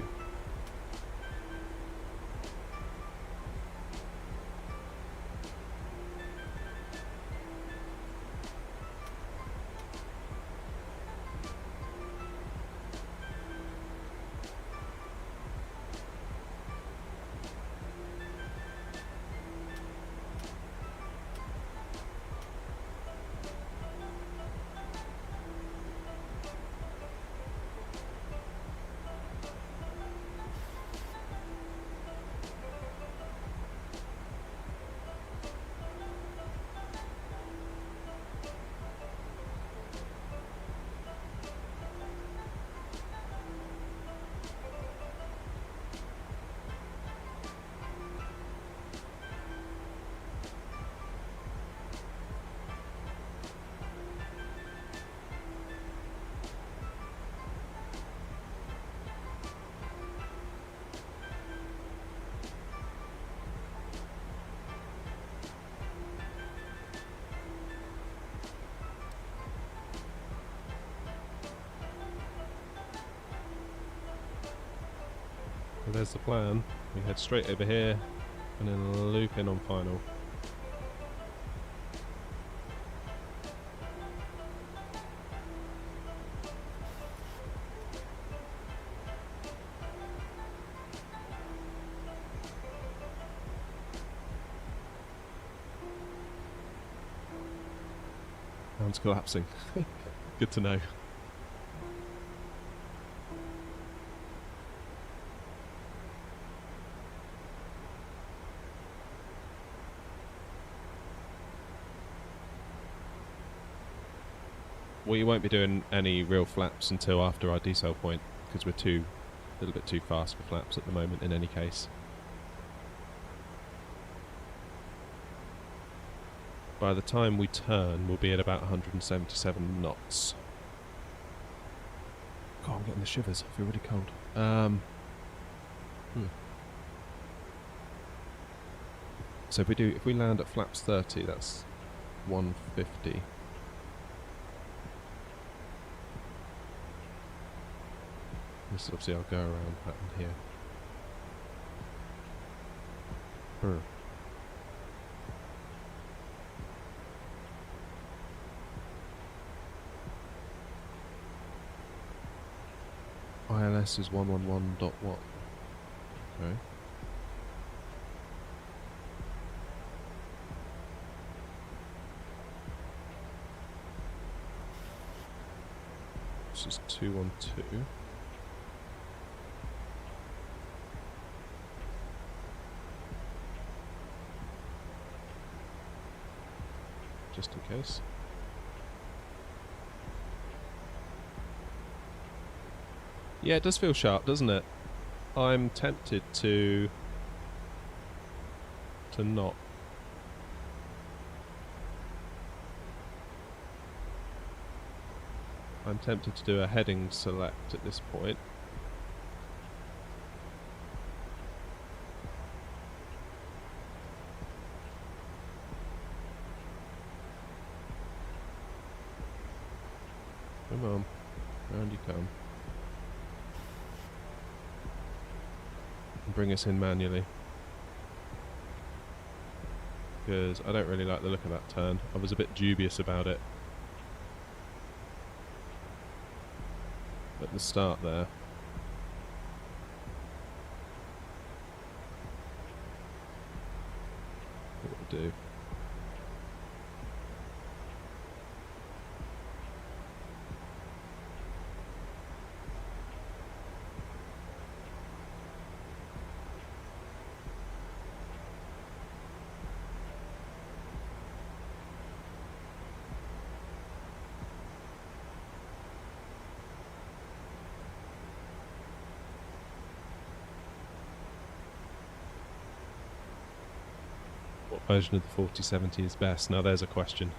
[SPEAKER 1] Well, there's the plan. We head straight over here and then loop in on final. Sounds collapsing. Good to know. We won't be doing any real flaps until after our decel point because we're a little bit too fast for flaps at the moment in any case. By the time we turn, we'll be at about 177 knots. God, I'm getting the shivers. I feel really cold. So if we land at flaps 30, that's 150. This is obviously our go around pattern here. ILS is 111 dot what? Okay. This is 212. Just in case. Yeah, it does feel sharp, doesn't it? I'm tempted to not. I'm tempted to do a heading select at this point. Come on, round you come. And bring us in manually. Because I don't really like the look of that turn. I was a bit dubious about it at the start there. What we'll do. What version of the 4070 is best? Now there's a question.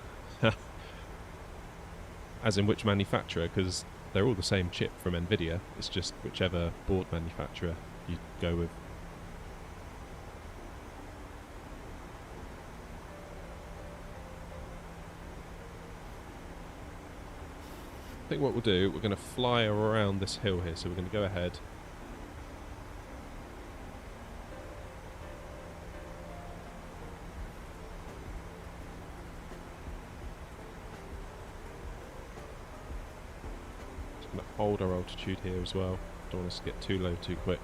[SPEAKER 1] As in which manufacturer, because they're all the same chip from Nvidia. It's just whichever board manufacturer you go with. I think what we'll do, we're going to fly around this hill here, so we're going to go ahead. Just going to hold our altitude here as well. Don't want us to get too low too quick.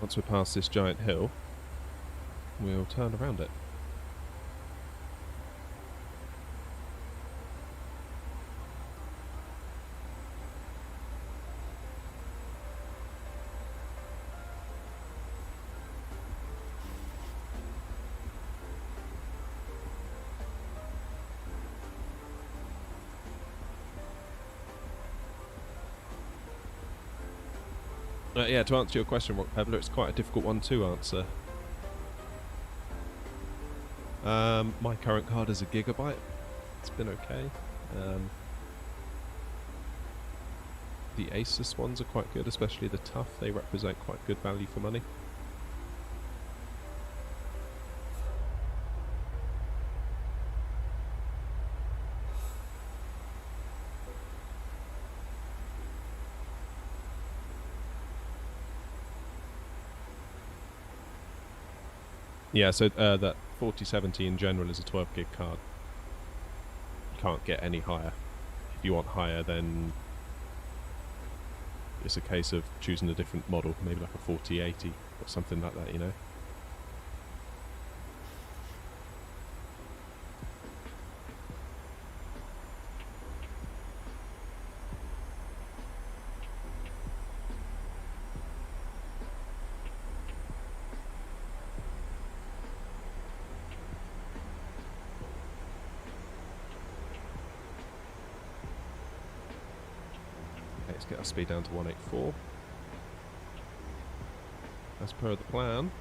[SPEAKER 1] Once we're past this giant hill, we'll turn around it. Yeah, to answer your question, Rock Pebbler, it's quite a difficult one to answer. My current card is a Gigabyte. It's been okay. The Asus ones are quite good, especially the Tough. They represent quite good value for money. Yeah, so that 4070 in general is a 12 gig card. You can't get any higher. If you want higher, then it's a case of choosing a different model, maybe like a 4080 or something like that, you know. Let's get our speed down to 184. As per the plan.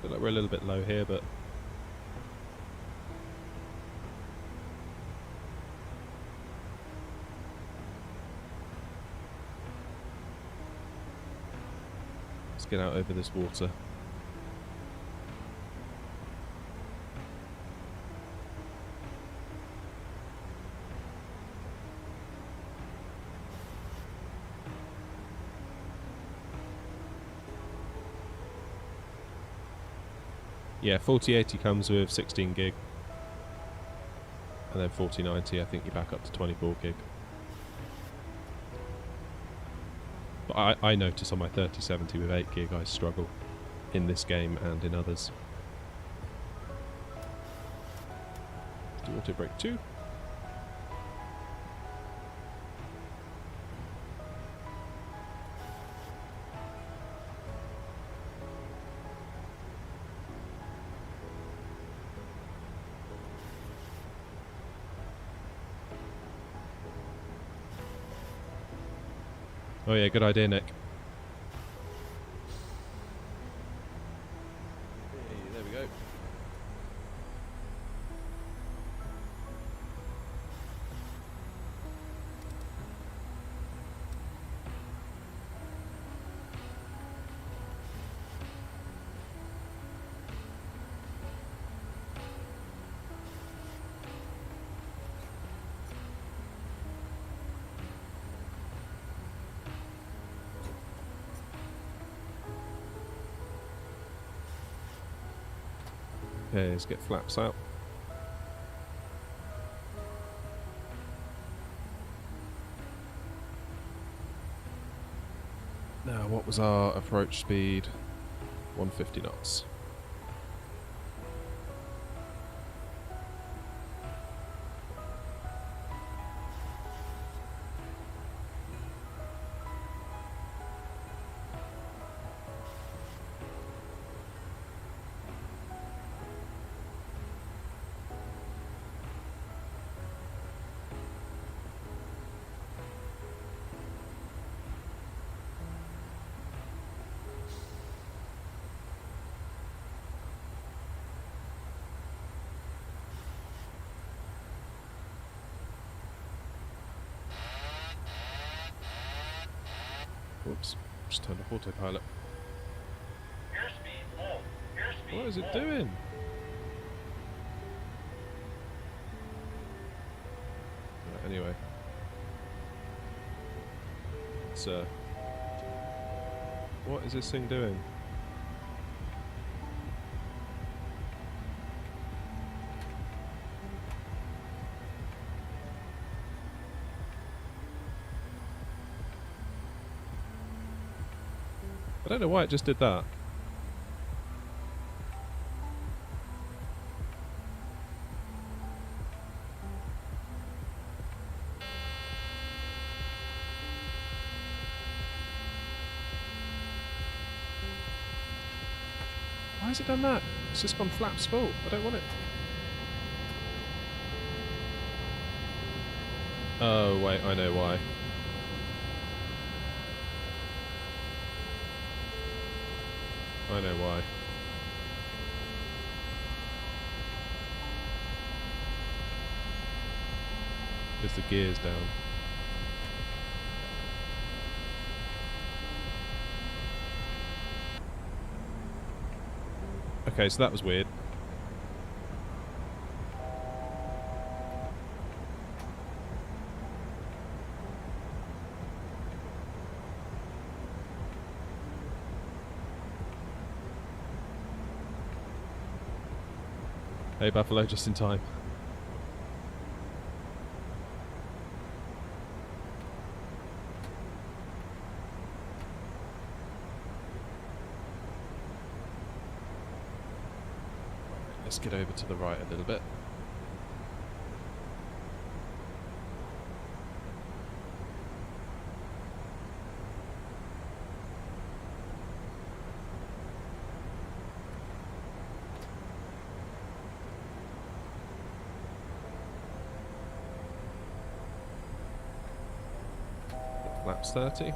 [SPEAKER 1] Feel like we're a little bit low here, but let's get out over this water. Yeah, 4080 comes with 16 gig, and then 4090 I think you're back up to 24 gig. But I notice on my 3070 with 8 gig I struggle in this game and in others. Do auto brake 2. Oh yeah, good idea, Nick. Hey, there we go. Okay, let's get flaps out. Now, what was our approach speed? 150 knots. Whoops, just turned off autopilot.
[SPEAKER 2] Airspeed full. Airspeed
[SPEAKER 1] What is it
[SPEAKER 2] full.
[SPEAKER 1] doing? Right, anyway. It's what is this thing doing? I don't know why it just did that. Why has it done that? It's just gone flaps full. I don't want it. Oh, wait, I know why. I know why. Because the gear's down. Okay, so that was weird. Hey Buffalo, just in time. Let's get over to the right a little bit. Flaps 30.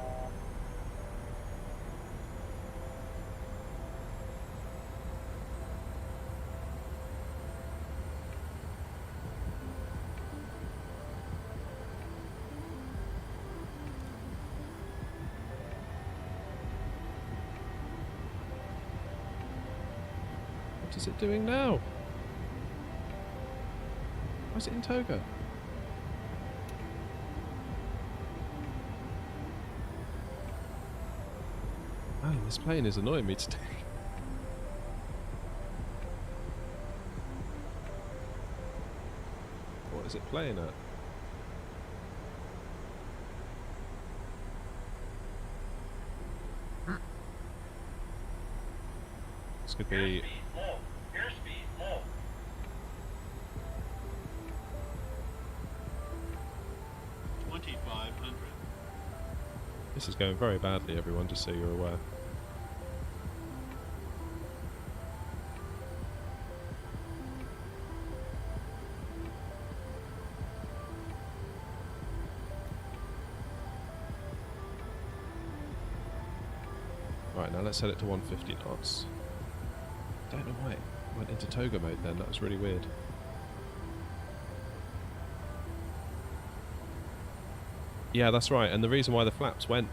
[SPEAKER 1] What is it doing now? Why is it in toga? Man, this plane is annoying me today. What is it playing at? This could be...
[SPEAKER 2] Airspeed full. Airspeed full.
[SPEAKER 1] This is going very badly, everyone, just so you're aware. Right, now let's set it to 150 knots. Don't know why it went into toga mode then, that was really weird. Yeah, that's right, and the reason why the flaps went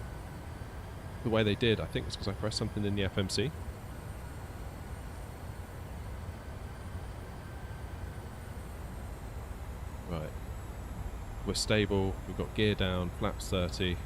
[SPEAKER 1] the way they did, I think, is because I pressed something in the FMC. Right. We're stable, we've got gear down, flaps 30.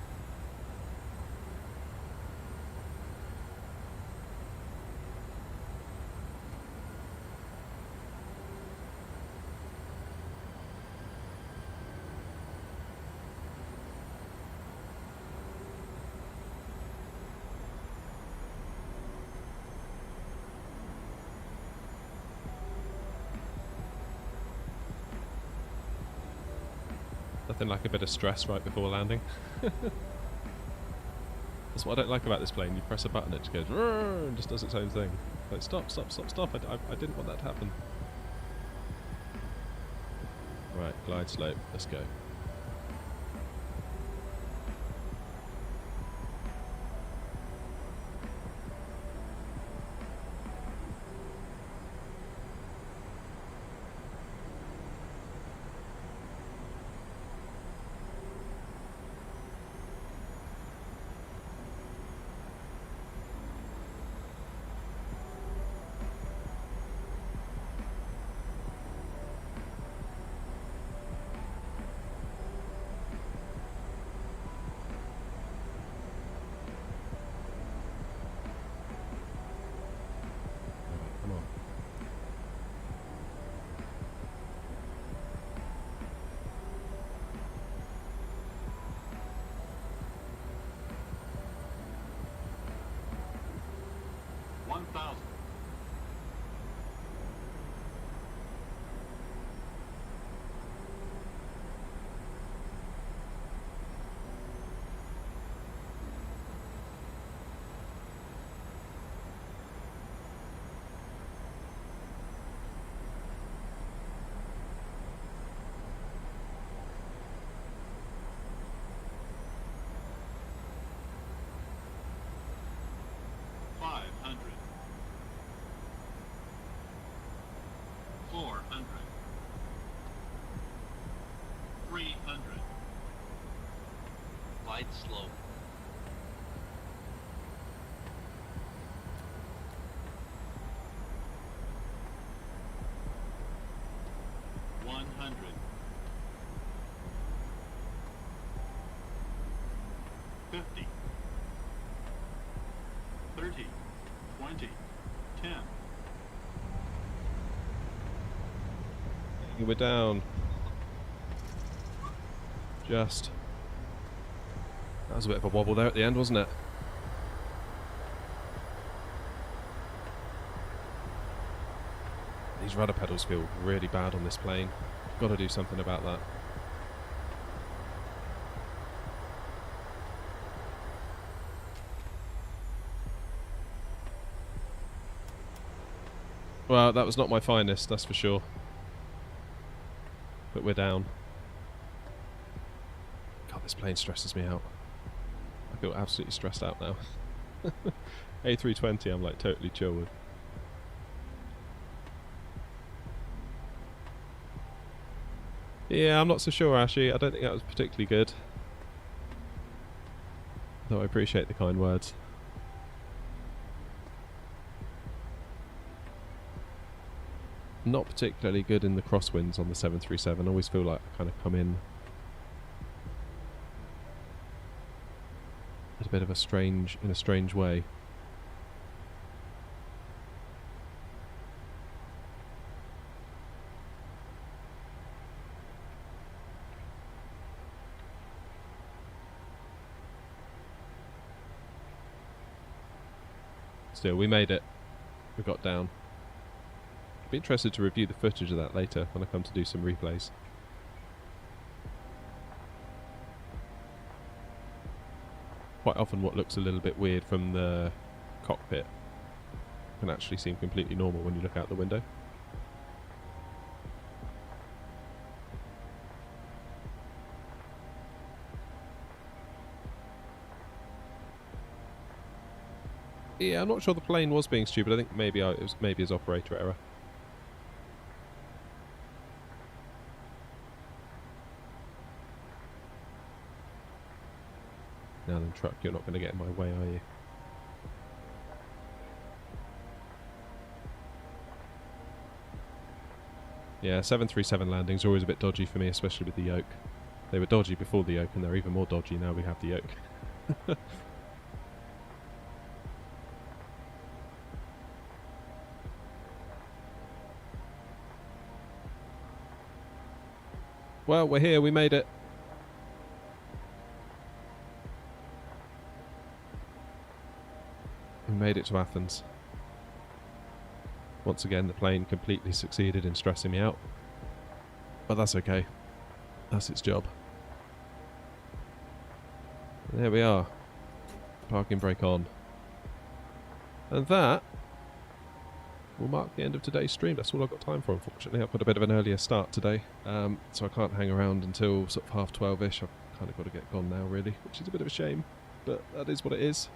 [SPEAKER 1] Nothing like a bit of stress right before landing. That's what I don't like about this plane. You press a button, it just goes and just does its own thing. Like, stop, stop, stop, stop. I didn't want that to happen. Right, glide slope. Let's go. Come on.
[SPEAKER 2] Glide slow.
[SPEAKER 1] We're down. Just. That was a bit of a wobble there at the end, wasn't it? These rudder pedals feel really bad on this plane. Got to do something about that. Well, that was not my finest, that's for sure. But we're down. God, this plane stresses me out. I feel absolutely stressed out now. A320 I'm like totally chill with. Yeah, I'm not so sure, Ashy. I don't think that was particularly good. Though I appreciate the kind words. Not particularly good in the crosswinds on the 737. I always feel like I kind of come in at a bit of a strange way. Still, we made it. We got down. I'd be interested to review the footage of that later when I come to do some replays. Quite often what looks a little bit weird from the cockpit can actually seem completely normal when you look out the window. Yeah, I'm not sure the plane was being stupid. I think maybe it was maybe his operator error. Now then, truck, you're not going to get in my way, are you? Yeah, 737 landings are always a bit dodgy for me, especially with the yoke. They were dodgy before the yoke, and they're even more dodgy now we have the yoke. Well, we're here, we made it. We made it to Athens. Once again, the plane completely succeeded in stressing me out. But that's okay. That's its job. There we are. Parking brake on. And that will mark the end of today's stream. That's all I've got time for, unfortunately. I've got a bit of an earlier start today, so I can't hang around until sort of 12:30ish. I've kind of got to get gone now, really, which is a bit of a shame, but that is what it is.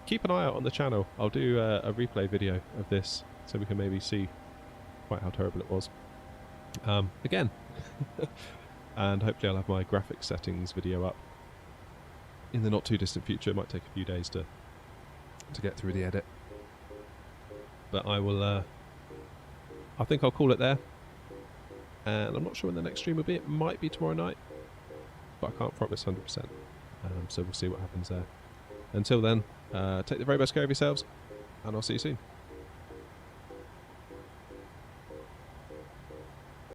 [SPEAKER 1] Keep an eye out on the channel. I'll do a replay video of this, so we can maybe see quite how terrible it was. Again. And hopefully I'll have my graphics settings video up in the not too distant future. It might take a few days to get through the edit. But I will, I think I'll call it there. And I'm not sure when the next stream will be. It might be tomorrow night, but I can't promise 100%. So we'll see what happens there. Until then, take the very best care of yourselves, and I'll see you soon.